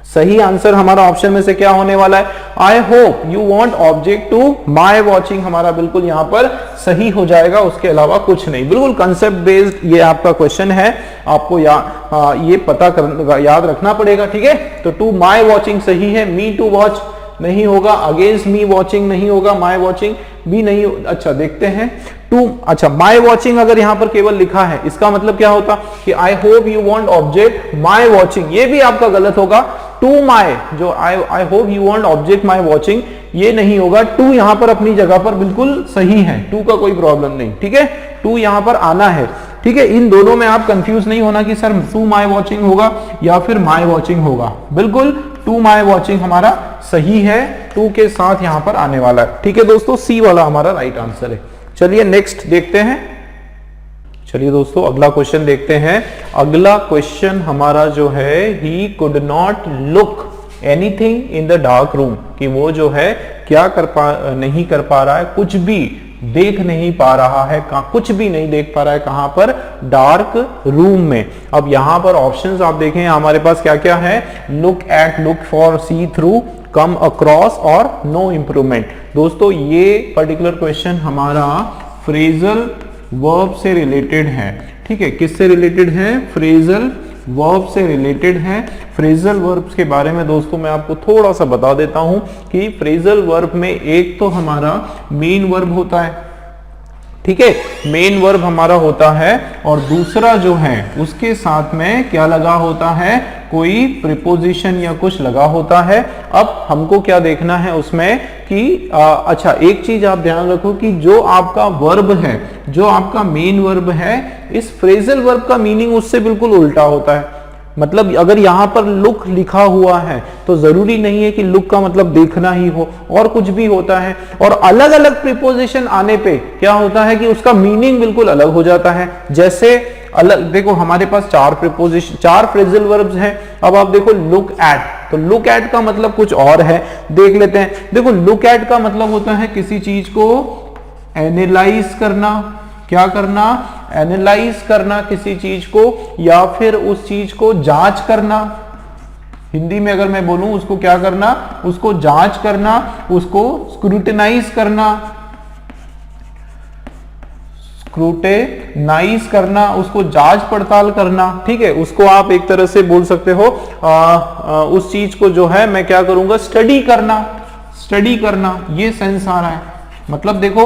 सही आंसर हमारा ऑप्शन में से क्या होने वाला है? I hope you won't object to my watching, हमारा बिल्कुल यहां पर सही हो जाएगा, उसके अलावा कुछ नहीं। बिल्कुल कंसेप्ट बेस्ड ये आपका क्वेश्चन है, आपको ये पता याद रखना पड़ेगा। ठीक है, तो टू माई वॉचिंग सही है, मी टू वॉच नहीं होगा, अगेंस्ट मी वॉचिंग नहीं होगा, माई वॉचिंग भी नहीं। अच्छा देखते हैं, टू, अच्छा माई वॉचिंग अगर यहां पर केवल लिखा है, इसका मतलब क्या होता कि आई hope you won't object my watching, ये भी आपका गलत होगा। टू माई, जो आई hope you won't object my watching, ये नहीं होगा। टू यहां पर अपनी जगह पर बिल्कुल सही है, टू का कोई प्रॉब्लम नहीं। ठीक है, टू यहां पर आना है। ठीक है, इन दोनों में आप कंफ्यूज नहीं होना कि सर टू माई वॉचिंग होगा या फिर माई वॉचिंग होगा। बिल्कुल टू माई वॉचिंग हमारा सही है, टू के साथ यहां पर आने वाला है। ठीक है दोस्तों, सी वाला हमारा राइट आंसर है। चलिए नेक्स्ट देखते हैं। चलिए दोस्तों अगला क्वेश्चन देखते हैं। अगला क्वेश्चन हमारा जो है, he could not look anything in the dark room, कि वो जो है क्या नहीं कर पा रहा है, कुछ भी देख नहीं पा रहा है, कुछ भी नहीं देख पा रहा है, कहां पर? डार्क रूम में। अब यहां पर ऑप्शंस आप देखें हमारे पास क्या क्या है, look at, look for, see through, come across और नो इंप्रूवमेंट। दोस्तों ये पर्टिकुलर क्वेश्चन हमारा फ्रेजल वर्ब से रिलेटेड है। ठीक है, किससे रिलेटेड है? फ्रेजल वर्ब से रिलेटेड है। फ्रेजल वर्ब्स के बारे में दोस्तों मैं आपको थोड़ा सा बता देता हूं कि फ्रेजल वर्ब में एक तो हमारा मेन वर्ब होता है, ठीक है, मेन वर्ब हमारा होता है और दूसरा जो है उसके साथ में क्या लगा होता है, कोई प्रीपोजिशन या कुछ लगा होता है। अब हमको क्या देखना है उसमें कि अच्छा एक चीज आप ध्यान रखो कि जो आपका वर्ब है, जो आपका मेन वर्ब है, इस फ्रेजल वर्ब का मीनिंग उससे बिल्कुल उल्टा होता है। मतलब अगर यहां पर लुक लिखा हुआ है तो जरूरी नहीं है कि लुक का मतलब देखना ही हो, और कुछ भी होता है। और अलग अलग प्रीपोजिशन आने पे क्या होता है कि उसका मीनिंग बिल्कुल अलग हो जाता है। जैसे अलग देखो, हमारे पास 4 प्रीपोजिशन, 4 फ्रेजल वर्ब्स हैं। अब आप देखो लुक एट, तो लुक एट का मतलब कुछ और है, देख लेते हैं। देखो लुक एट का मतलब होता है किसी चीज को एनालाइज करना, क्या करना, एनालाइज करना किसी चीज को, या फिर उस चीज को जांच करना। हिंदी में अगर मैं बोलूं उसको क्या करना, उसको जांच करना, उसको स्क्रूटिनाइज करना, स्क्रूटिनाइज करना, उसको जांच पड़ताल करना। ठीक है, उसको आप एक तरह से बोल सकते हो उस चीज को जो है मैं क्या करूंगा, स्टडी करना, स्टडी करना, ये सेंस आ रहा है। मतलब देखो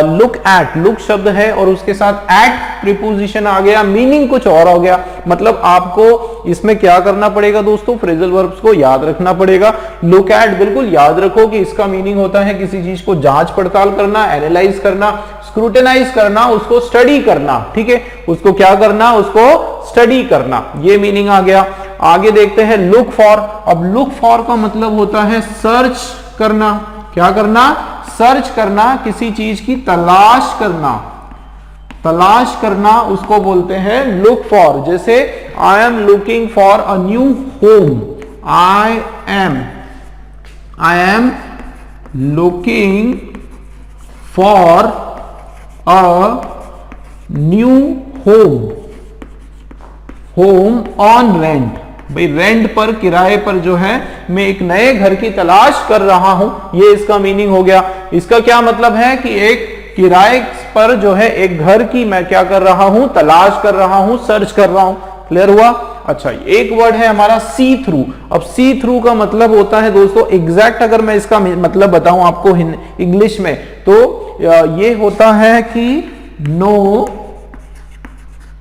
लुक एट, लुक शब्द है और उसके साथ एट प्रीपोजिशन आ गया, मीनिंग कुछ और हो गया। मतलब आपको इसमें क्या करना पड़ेगा दोस्तों, फ्रेजल वर्ब्स को याद रखना पड़ेगा। लुक एट बिल्कुल याद रखो कि इसका मीनिंग होता है किसी चीज को जांच पड़ताल करना, एनालाइज करना, स्क्रूटिनाइज करना, उसको स्टडी करना। ठीक है, उसको क्या करना, उसको स्टडी करना, ये मीनिंग आ गया। आगे देखते हैं लुक फॉर। अब लुक फॉर का मतलब होता है सर्च करना, क्या करना, सर्च करना, किसी चीज की तलाश करना, तलाश करना, उसको बोलते हैं लुक फॉर। जैसे I am looking for a new home, I am looking for a new home, home on rent, भाई रेंट पर, किराए पर जो है मैं एक नए घर की तलाश कर रहा हूं, ये इसका मीनिंग हो गया। इसका क्या मतलब है कि एक किराए पर जो है एक घर की मैं क्या कर रहा हूं, तलाश कर रहा हूं, सर्च कर रहा हूं। क्लियर हुआ? अच्छा, एक वर्ड है हमारा सी थ्रू। अब सी थ्रू का मतलब होता है दोस्तों, एग्जैक्ट अगर मैं इसका मतलब बताऊं आपको इंग्लिश में, तो ये होता है कि know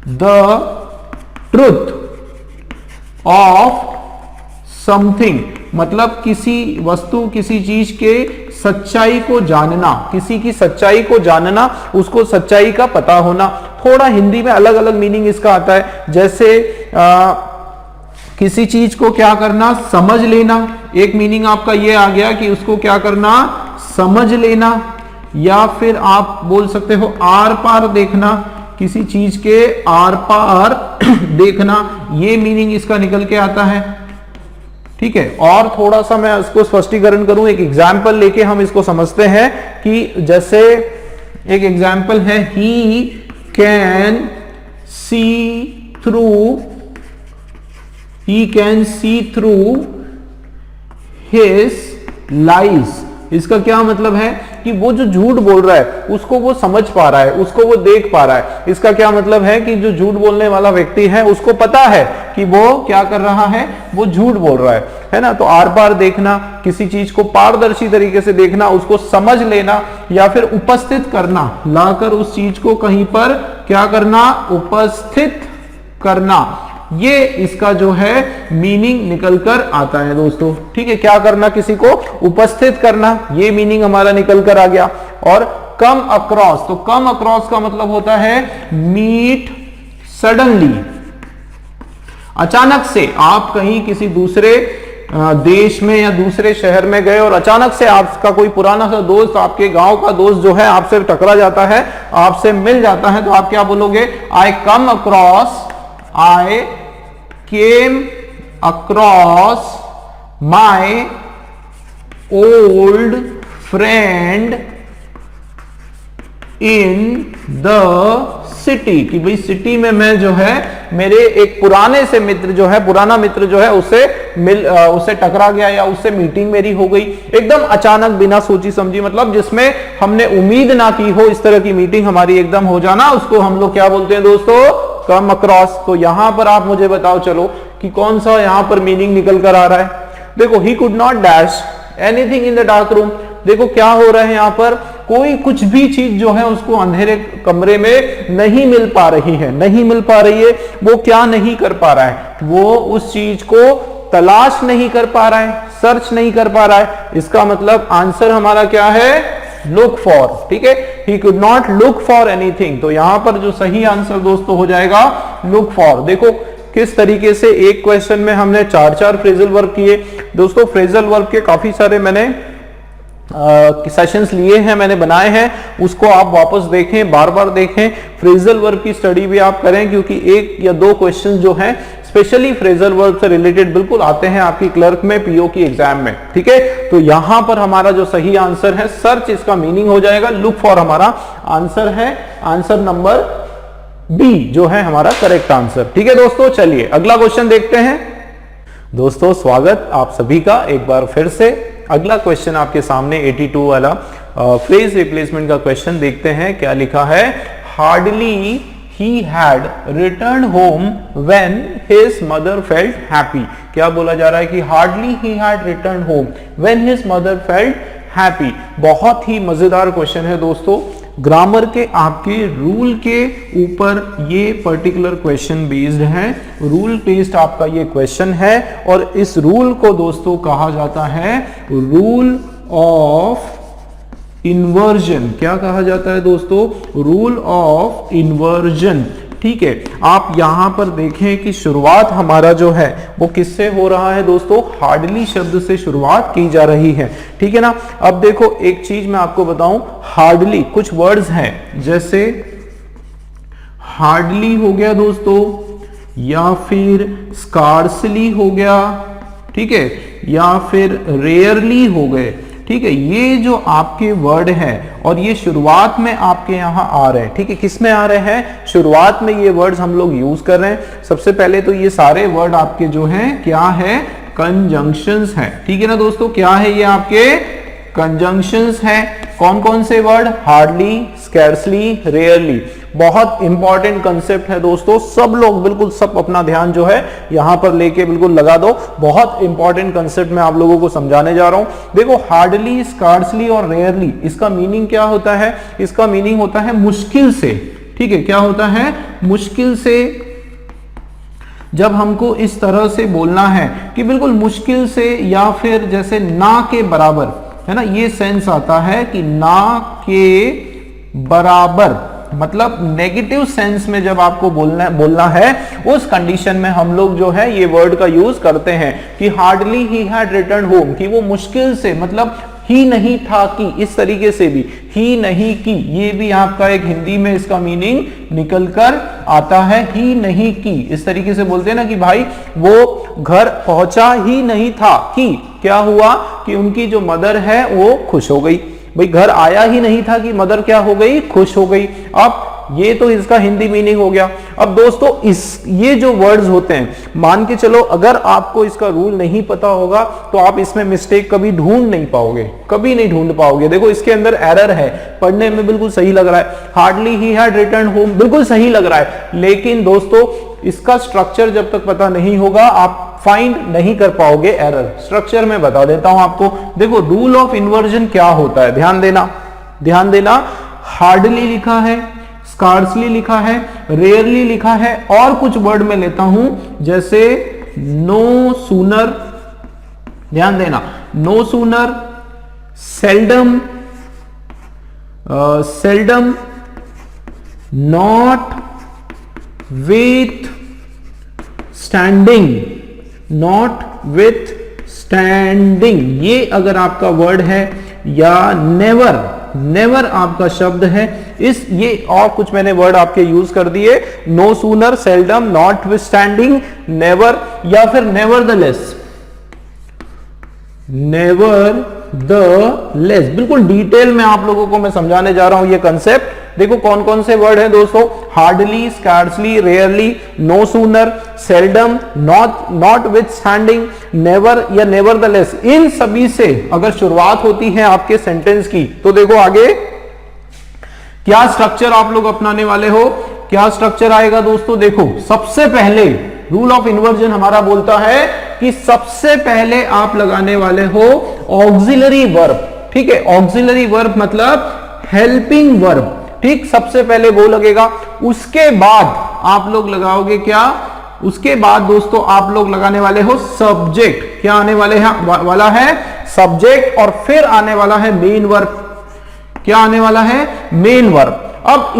the truth of something, मतलब किसी वस्तु, किसी चीज के सच्चाई को जानना, किसी की सच्चाई को जानना, उसको सच्चाई का पता होना। थोड़ा हिंदी में अलग अलग मीनिंग इसका आता है। जैसे किसी चीज को क्या करना, समझ लेना, एक मीनिंग आपका ये आ गया कि उसको क्या करना, समझ लेना। या फिर आप बोल सकते हो आर पार देखना, किसी चीज के आर पार देखना, ये मीनिंग इसका निकल के आता है। ठीक है, और थोड़ा सा मैं इसको स्पष्टीकरण करूं, एक एग्जाम्पल लेके हम इसको समझते हैं कि जैसे एक एग्जाम्पल है, he can see through his lies. इसका क्या मतलब है कि वो जो झूठ बोल रहा है उसको वो समझ पा रहा है, उसको वो देख पा रहा है। इसका क्या मतलब है कि जो झूठ बोलने वाला व्यक्ति है उसको पता है कि वो क्या कर रहा है, वो झूठ बोल रहा है ना। तो आर पार देखना, किसी चीज को पारदर्शी तरीके से देखना, उसको समझ लेना, या फिर उपस्थित करना, लाकर उस चीज को कहीं पर क्या करना, उपस्थित करना, ये इसका जो है मीनिंग निकल कर आता है दोस्तों। ठीक है, क्या करना, किसी को उपस्थित करना, ये मीनिंग हमारा निकल कर आ गया। और कम अक्रॉस, तो कम अक्रॉस का मतलब होता है मीट सडनली, अचानक से आप कहीं किसी दूसरे देश में या दूसरे शहर में गए और अचानक से आपका कोई पुराना सा दोस्त, आपके गांव का दोस्त जो है आपसे टकरा जाता है, आपसे मिल जाता है, तो आप क्या बोलोगे, I come across, I came across my old friend in the city, कि भाई सिटी में मैं जो है मेरे एक पुराने से मित्र जो है, पुराना मित्र जो है उससे टकरा गया या उससे मीटिंग मेरी हो गई एकदम अचानक, बिना सोची समझी, मतलब जिसमें हमने उम्मीद ना की हो, इस तरह की मीटिंग हमारी एकदम हो जाना, उसको हम लोग क्या बोलते हैं दोस्तों, कम अक्रॉस। तो यहां पर आप मुझे बताओ चलो कि कौन सा यहां पर मीनिंग निकल कर आ रहा है। देखो, he could not dash anything in the dark room. देखो क्या हो रहा है यहां पर, कोई कुछ भी चीज जो है उसको अंधेरे कमरे में नहीं मिल पा रही है, नहीं मिल पा रही है, वो क्या नहीं कर पा रहा है, वो उस चीज को तलाश नहीं कर पा रहा है, सर्च नहीं कर पा रहा है। इसका मतलब आंसर हमारा क्या है, लुक फॉर। ठीक है, he could not look for anything, तो यहां पर जो सही आंसर दोस्तों हो जाएगा लुक फॉर। देखो किस तरीके से एक क्वेश्चन में हमने 4 फ्रेजल वर्ब किए। दोस्तों फ्रेजल वर्ब के काफी सारे मैंने सेशंस लिए हैं, मैंने बनाए हैं, उसको आप वापस देखें, बार बार देखें, फ्रेजल वर्ब की स्टडी भी आप करें, क्योंकि 1 या 2 क्वेश्चन जो हैं स्पेशली फ्रेजल वर्ब से रिलेटेड बिल्कुल आते हैं आपकी क्लर्क में, पीओ की एग्जाम में। ठीक है, तो यहां पर हमारा जो सही आंसर है सर्च, इसका मीनिंग हो जाएगा लुक फॉर, हमारा आंसर है आंसर नंबर बी जो है हमारा करेक्ट आंसर। ठीक है दोस्तों, चलिए अगला क्वेश्चन देखते हैं। दोस्तों स्वागत आप सभी का एक बार फिर से। अगला क्वेश्चन आपके सामने 82 वाला फ्रेज रिप्लेसमेंट का क्वेश्चन देखते हैं। क्या लिखा है, hardly he had returned home when his mother felt happy। क्या बोला जा रहा है कि hardly he had returned home when his mother felt happy। बहुत ही मजेदार क्वेश्चन है दोस्तों, ग्रामर के आपके रूल के ऊपर ये पर्टिकुलर क्वेश्चन बेस्ड है, रूल बेस्ड आपका ये क्वेश्चन है, और इस रूल को दोस्तों कहा जाता है रूल ऑफ इन्वर्जन। क्या कहा जाता है दोस्तों, रूल ऑफ इन्वर्जन। ठीक है, आप यहां पर देखें कि शुरुआत हमारा जो है वो किससे हो रहा है दोस्तों, हार्डली शब्द से शुरुआत की जा रही है। ठीक है ना। अब देखो एक चीज मैं आपको बताऊं, हार्डली कुछ वर्ड्स हैं, जैसे हार्डली हो गया दोस्तों, या फिर स्कार्सली हो गया, ठीक है, या फिर रेयरली हो गए। ठीक है, ये जो आपके वर्ड है और ये शुरुआत में आपके यहां आ रहे हैं। ठीक है, किस में आ रहे हैं, शुरुआत में ये वर्ड्स हम लोग यूज कर रहे हैं। सबसे पहले तो ये सारे वर्ड आपके जो हैं क्या है, कंजंक्शंस हैं। ठीक है ना दोस्तों, क्या है ये आपके कंजंक्शंस हैं। कौन कौन से वर्ड, हार्डली, स्कैर्सली, रेयरली। बहुत इंपॉर्टेंट कंसेप्ट है दोस्तों, सब लोग बिल्कुल सब अपना ध्यान जो है यहां पर लेके बिल्कुल लगा दो। बहुत इंपॉर्टेंट कंसेप्ट मैं आप लोगों को समझाने जा रहा हूं। देखो हार्डली, स्कार्सली और रेयरली, इसका मीनिंग क्या होता है, इसका मीनिंग होता है मुश्किल से। ठीक है, क्या होता है, मुश्किल से। जब हमको इस तरह से बोलना है कि बिल्कुल मुश्किल से, या फिर जैसे ना के बराबर, है ना, ये सेंस आता है कि ना के बराबर, मतलब नेगेटिव सेंस में जब आपको बोलना है, उस कंडीशन में हम लोग जो है ये वर्ड का यूज करते हैं कि hardly he had return home, कि वो मुश्किल से, मतलब ही नहीं था कि, इस तरीके से भी ही नहीं की, ये भी आपका एक हिंदी में इसका मीनिंग निकल कर आता है, ही नहीं की। इस तरीके से बोलते हैं ना कि भाई वो घर पहुंचा ही नहीं था कि क्या हुआ, कि उनकी जो मदर है वो खुश हो गई। भाई घर आया ही नहीं था कि मदर क्या हो गई, खुश हो गई। अब ये तो इसका हिंदी मीनिंग हो गया। अब दोस्तों ये जो वर्ड्स होते हैं, मान के चलो अगर आपको इसका रूल नहीं पता होगा तो आप इसमें मिस्टेक कभी ढूंढ नहीं पाओगे, कभी नहीं ढूंढ पाओगे। देखो इसके अंदर एरर है, पढ़ने में बिल्कुल सही लग रहा है, hardly he had return home बिल्कुल सही लग रहा है, लेकिन दोस्तों इसका स्ट्रक्चर जब तक पता नहीं होगा आप फाइंड नहीं कर पाओगे एरर। स्ट्रक्चर में बता देता हूं आपको। देखो रूल ऑफ इन्वर्जन क्या होता है, ध्यान देना, ध्यान देना। हार्डली लिखा है, स्कार्सली लिखा है, रेयरली लिखा है, और कुछ वर्ड में लेता हूं जैसे नो सूनर, ध्यान देना, no sooner, seldom, seldom, notwithstanding, notwithstanding, ये अगर आपका वर्ड है, या नेवर, नेवर आपका शब्द है। इस ये और कुछ मैंने वर्ड आपके यूज कर दिए, no sooner, seldom, notwithstanding, never, या फिर nevertheless, nevertheless. बिल्कुल डिटेल में आप लोगों को मैं समझाने जा रहा हूं ये कंसेप्ट। देखो कौन कौन से वर्ड हैं दोस्तों, hardly, scarcely, rarely, no sooner, seldom, notwithstanding, never या नेवर द लेस। इन सभी से अगर शुरुआत होती है आपके सेंटेंस की, तो देखो आगे क्या स्ट्रक्चर आप लोग अपनाने वाले हो, क्या स्ट्रक्चर आएगा दोस्तों। देखो सबसे पहले रूल ऑफ इन्वर्जन हमारा बोलता है कि सबसे पहले आप लगाने वाले हो ऑक्सिलरी वर्ब। ठीक है, ऑक्सिलरी वर्ब मतलब हेल्पिंग वर्ब, ठीक, सबसे पहले वो लगेगा, उसके बाद आप लोग लगाओगे क्या, उसके बाद दोस्तों आप लोग लगाने वाले हो सब्जेक्ट, क्या आने वाले हैं वाला है सब्जेक्ट, और फिर आने वाला है मेन वर्ब, क्या आने वाला है मेन वर्ब। अब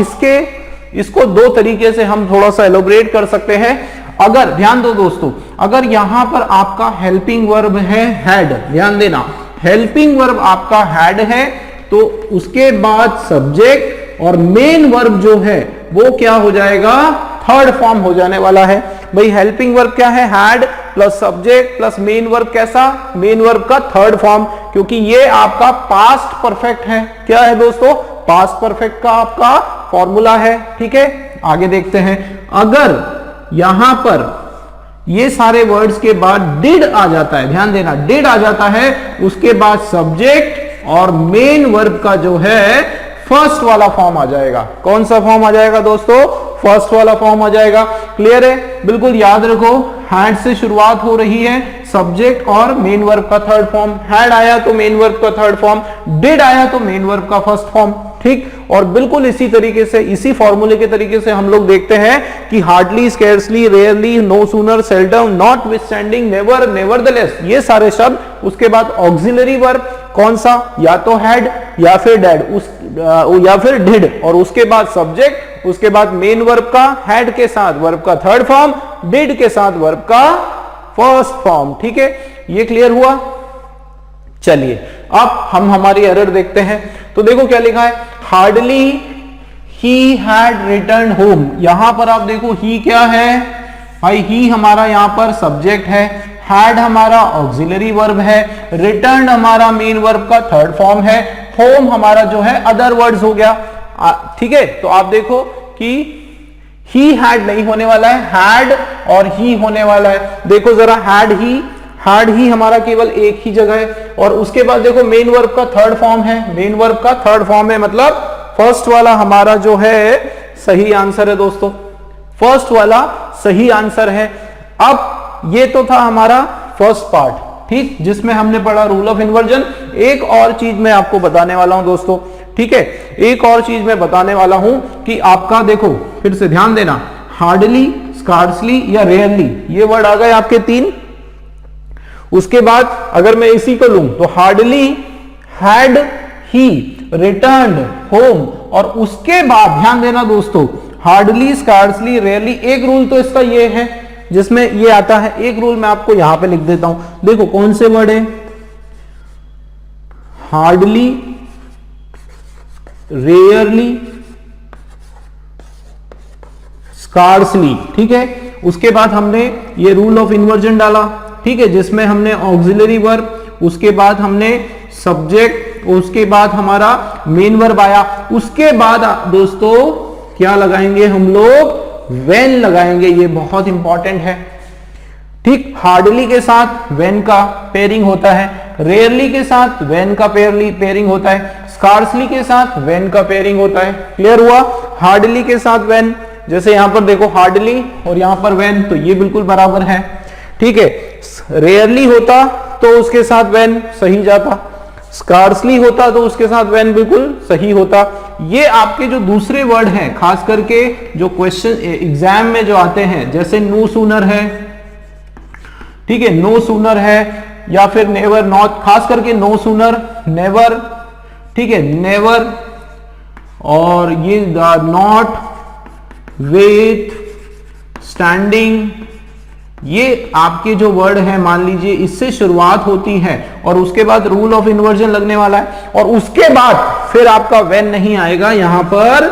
इसको दो तरीके से हम थोड़ा सा एलोबरेट कर सकते हैं। अगर ध्यान दो दोस्तों, अगर यहां पर आपका हेल्पिंग वर्ब है हैड, ध्यान देना, हेल्पिंग वर्ब आपका हैड है, तो उसके बाद सब्जेक्ट और मेन वर्ब जो है वो क्या हो जाएगा, थर्ड फॉर्म हो जाने वाला है। भाई हेल्पिंग वर्ब क्या है, had plus subject plus main verb, कैसा, मेन वर्ब का थर्ड फॉर्म, क्योंकि ये आपका पास्ट परफेक्ट है। क्या है दोस्तों, पास्ट परफेक्ट का आपका फॉर्मूला है। ठीक है, आगे देखते हैं। अगर यहां पर ये सारे वर्ड्स के बाद डिड आ जाता है, ध्यान देना, डिड आ जाता है, उसके बाद सब्जेक्ट और मेन वर्ब का जो है फर्स्ट वाला फॉर्म आ जाएगा। कौन सा फॉर्म आ जाएगा दोस्तों, फर्स्ट वाला फॉर्म आ जाएगा। क्लियर है, बिल्कुल याद रखो, हैड से शुरुआत हो रही है, सब्जेक्ट और मेन वर्ब का थर्ड फॉर्म, हैड आया तो मेन वर्ब का थर्ड फॉर्म, डिड आया तो मेन वर्ब का फर्स्ट फॉर्म। ठीक, और बिल्कुल इसी तरीके से, इसी फॉर्मूले के तरीके से हम लोग देखते हैं कि hardly, scarcely, rarely, no sooner, seldom, notwithstanding, never, nevertheless, ये सारे शब्द। उसके बाद ऑक्सिलरी वर्ब कौन सा, या तो हैड या फिर डेड, या फिर डिड, और उसके बाद सब्जेक्ट, उसके बाद मेन वर्ब का हैड के साथ वर्ब का थर्ड फॉर्म, डिड के साथ वर्ब का फर्स्ट फॉर्म। ठीक है, ये क्लियर हुआ। चलिए अब हम हमारी एरर देखते हैं। तो देखो क्या लिखा है, hardly he had return home. यहां पर आप देखो ही क्या है भाई, ही हमारा यहां पर सब्जेक्ट है, हैड हमारा ऑक्सिलरी वर्ब है, रिटर्न हमारा मेन वर्ब का थर्ड फॉर्म है, होम हमारा जो है अदर वर्ड्स हो गया। ठीक है, तो आप देखो कि ही हैड नहीं होने वाला है, हैड और ही होने वाला है। देखो जरा, हैड ही हमारा केवल एक ही जगह है, और उसके बाद देखो मेन वर्ब का थर्ड फॉर्म है, मेन वर्ब का थर्ड फॉर्म है, मतलब फर्स्ट वाला हमारा जो है सही आंसर है दोस्तों, फर्स्ट वाला सही आंसर है। अब ये तो था हमारा फर्स्ट पार्ट, ठीक, जिसमें हमने पढ़ा रूल ऑफ इन्वर्जन। एक और चीज मैं आपको बताने वाला हूं दोस्तों, ठीक है, एक और चीज मैं बताने वाला हूं कि आपका देखो, फिर से ध्यान देना, हार्डली, स्कार्सली या रेयरली, ये वर्ड आ गए आपके तीन। उसके बाद अगर मैं इसी को लूं तो hardly, had, he, returned home, और उसके बाद ध्यान देना दोस्तों, हार्डली, स्कार्सली, रेयरली, एक रूल तो इसका ये है जिसमें ये आता है, एक रूल मैं आपको यहां पे लिख देता हूं। देखो कौन से वर्ड है, हार्डली, रेयरली, स्कार्सली, ठीक है। उसके बाद हमने ये रूल ऑफ इन्वर्जन डाला, ठीक है, जिसमें हमने ऑक्सिलरी वर्ब, उसके बाद हमने सब्जेक्ट, उसके बाद हमारा मेन वर्ब आया। उसके बाद दोस्तों क्या लगाएंगे हम लोग, व्हेन लगाएंगे, ये बहुत इंपॉर्टेंट है। ठीक, हार्डली के साथ व्हेन का पेयरिंग होता है, रेयरली के साथ व्हेन का पेयरिंग होता है, स्कार्सली के साथ व्हेन का पेयरिंग होता है। क्लियर हुआ, हार्डली के साथ व्हेन, जैसे यहां पर देखो हार्डली और यहां पर व्हेन, तो ये बिल्कुल बराबर है। ठीक है, रेयरली होता तो उसके साथ व्हेन सही जाता, स्कार्सली होता तो उसके साथ व्हेन बिल्कुल सही होता। ये आपके जो दूसरे वर्ड हैं, खास करके जो क्वेश्चन एग्जाम में जो आते हैं, जैसे नो सूनर है, ठीक है, नो सूनर है, या फिर नेवर, नॉट, खास करके नो सूनर, नेवर, ठीक है, नेवर, और ये नॉट, विथ, स्टैंडिंग, ये आपके जो वर्ड है, मान लीजिए इससे शुरुआत होती है और उसके बाद रूल ऑफ इन्वर्जन लगने वाला है, और उसके बाद फिर आपका व्हेन नहीं आएगा, यहां पर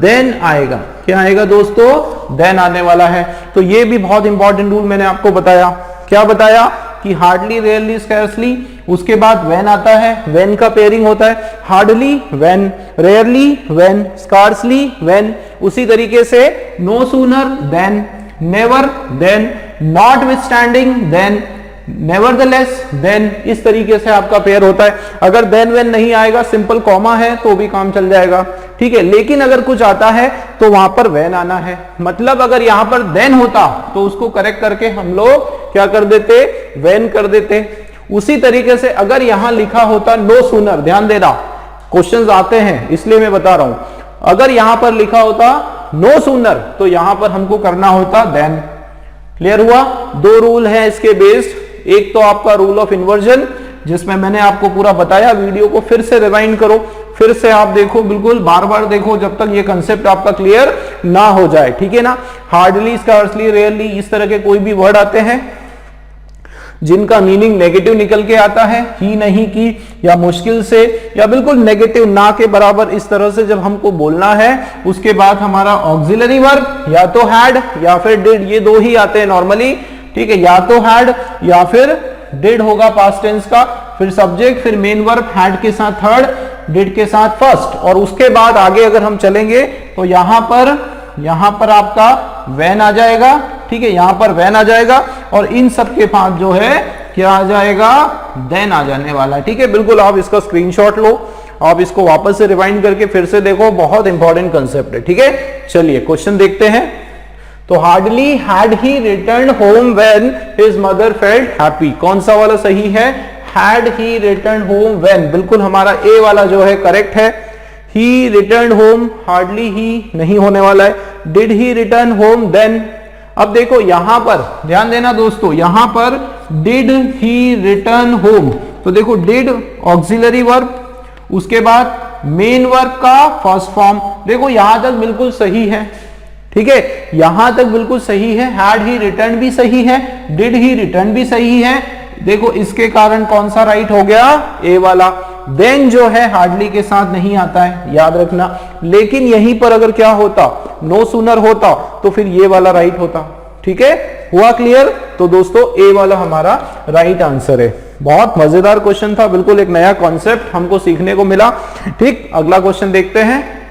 देन आएगा। क्या आएगा दोस्तों, देन आने वाला है। तो ये भी बहुत इंपॉर्टेंट रूल मैंने आपको बताया। क्या बताया कि हार्डली, रेयरली, स्कैर्सली, उसके बाद व्हेन आता है, व्हेन का पेयरिंग होता है, hardly when, rarely when, scarcely when. उसी तरीके से no sooner than, never than, notwithstanding than, nevertheless than, इस तरीके से आपका पेयर होता है। अगर देन व्हेन नहीं आएगा, सिंपल कॉमा है तो भी काम चल जाएगा, ठीक है। लेकिन अगर कुछ आता है तो वहां पर व्हेन आना है, मतलब अगर यहां पर देन होता तो उसको करेक्ट करके हम लोग क्या कर देते, व्हेन कर देते। उसी तरीके से अगर यहां लिखा होता नो सूनर, ध्यान देना, क्वेश्चंस आते हैं, इसलिए मैं बता रहा हूं। अगर यहां पर लिखा होता नो सूनर तो यहां पर हमको करना होता देन। क्लियर हुआ? दो रूल है इसके बेस्ड। एक तो आपका रूल ऑफ इन्वर्जन, जिसमें मैंने आपको पूरा बताया, वीडियो को फिर से रिवाइंड करो, फिर से आप देखो, बिल्कुल बार बार देखो जब तक ये कंसेप्ट आपका क्लियर ना हो जाए, ठीक है ना। हार्डली, स्कार्सली, रेयरली, इस तरह के कोई भी वर्ड आते हैं जिनका मीनिंग नेगेटिव निकल के आता है, ही, नहीं, की, या मुश्किल से, या बिल्कुल नेगेटिव, ना के बराबर, इस तरह से जब हमको बोलना है, उसके बाद हमारा ऑक्सिलरी वर्ब या तो हैड या फिर डिड, ये दो ही आते हैं नॉर्मली, ठीक है। या तो हैड या फिर डिड होगा पास्ट टेंस का, फिर सब्जेक्ट, फिर मेन वर्ब, हैड के साथ थर्ड, डिड के साथ फर्स्ट, और उसके बाद आगे अगर हम चलेंगे तो यहां पर आपका व्हेन आ जाएगा, ठीक है, यहां पर व्हेन आ जाएगा, और इन सब के पास जो है क्या आ जाएगा, देन आ जाने वाला है, ठीक है। बिल्कुल आप इसका स्क्रीनशॉट लो, आप इसको वापस से रिवाइंड करके फिर से देखो, बहुत इंपॉर्टेंट कंसेप्ट है, ठीक है। चलिए क्वेश्चन देखते हैं। तो hardly had he return home when his mother felt happy, कौन सा वाला सही है? Had he return home when, बिल्कुल हमारा ए वाला जो है करेक्ट है। He return home, hardly he नहीं होने वाला है। Did he return home than, अब देखो यहां पर ध्यान देना दोस्तों, यहां पर डिड ही रिटर्न होम, तो देखो डिड ऑक्सिलरी वर्ब, उसके बाद मेन वर्ब का फर्स्ट फॉर्म, देखो यहां तक बिल्कुल सही है, ठीक है, यहां तक बिल्कुल सही है। हैड ही रिटर्न भी सही है, डिड ही रिटर्न भी सही है। देखो इसके कारण कौन सा राइट हो गया? ए वाला। देन जो है हार्डली के साथ नहीं आता है, याद रखना। लेकिन यहीं पर अगर क्या होता, नो सूनर होता, तो फिर ये वाला राइट होता, ठीक है। हुआ क्लियर? तो दोस्तों ए वाला हमारा राइट आंसर है। बहुत मजेदार क्वेश्चन था, बिल्कुल एक नया कॉन्सेप्ट हमको सीखने को मिला, ठीक। अगला क्वेश्चन देखते हैं।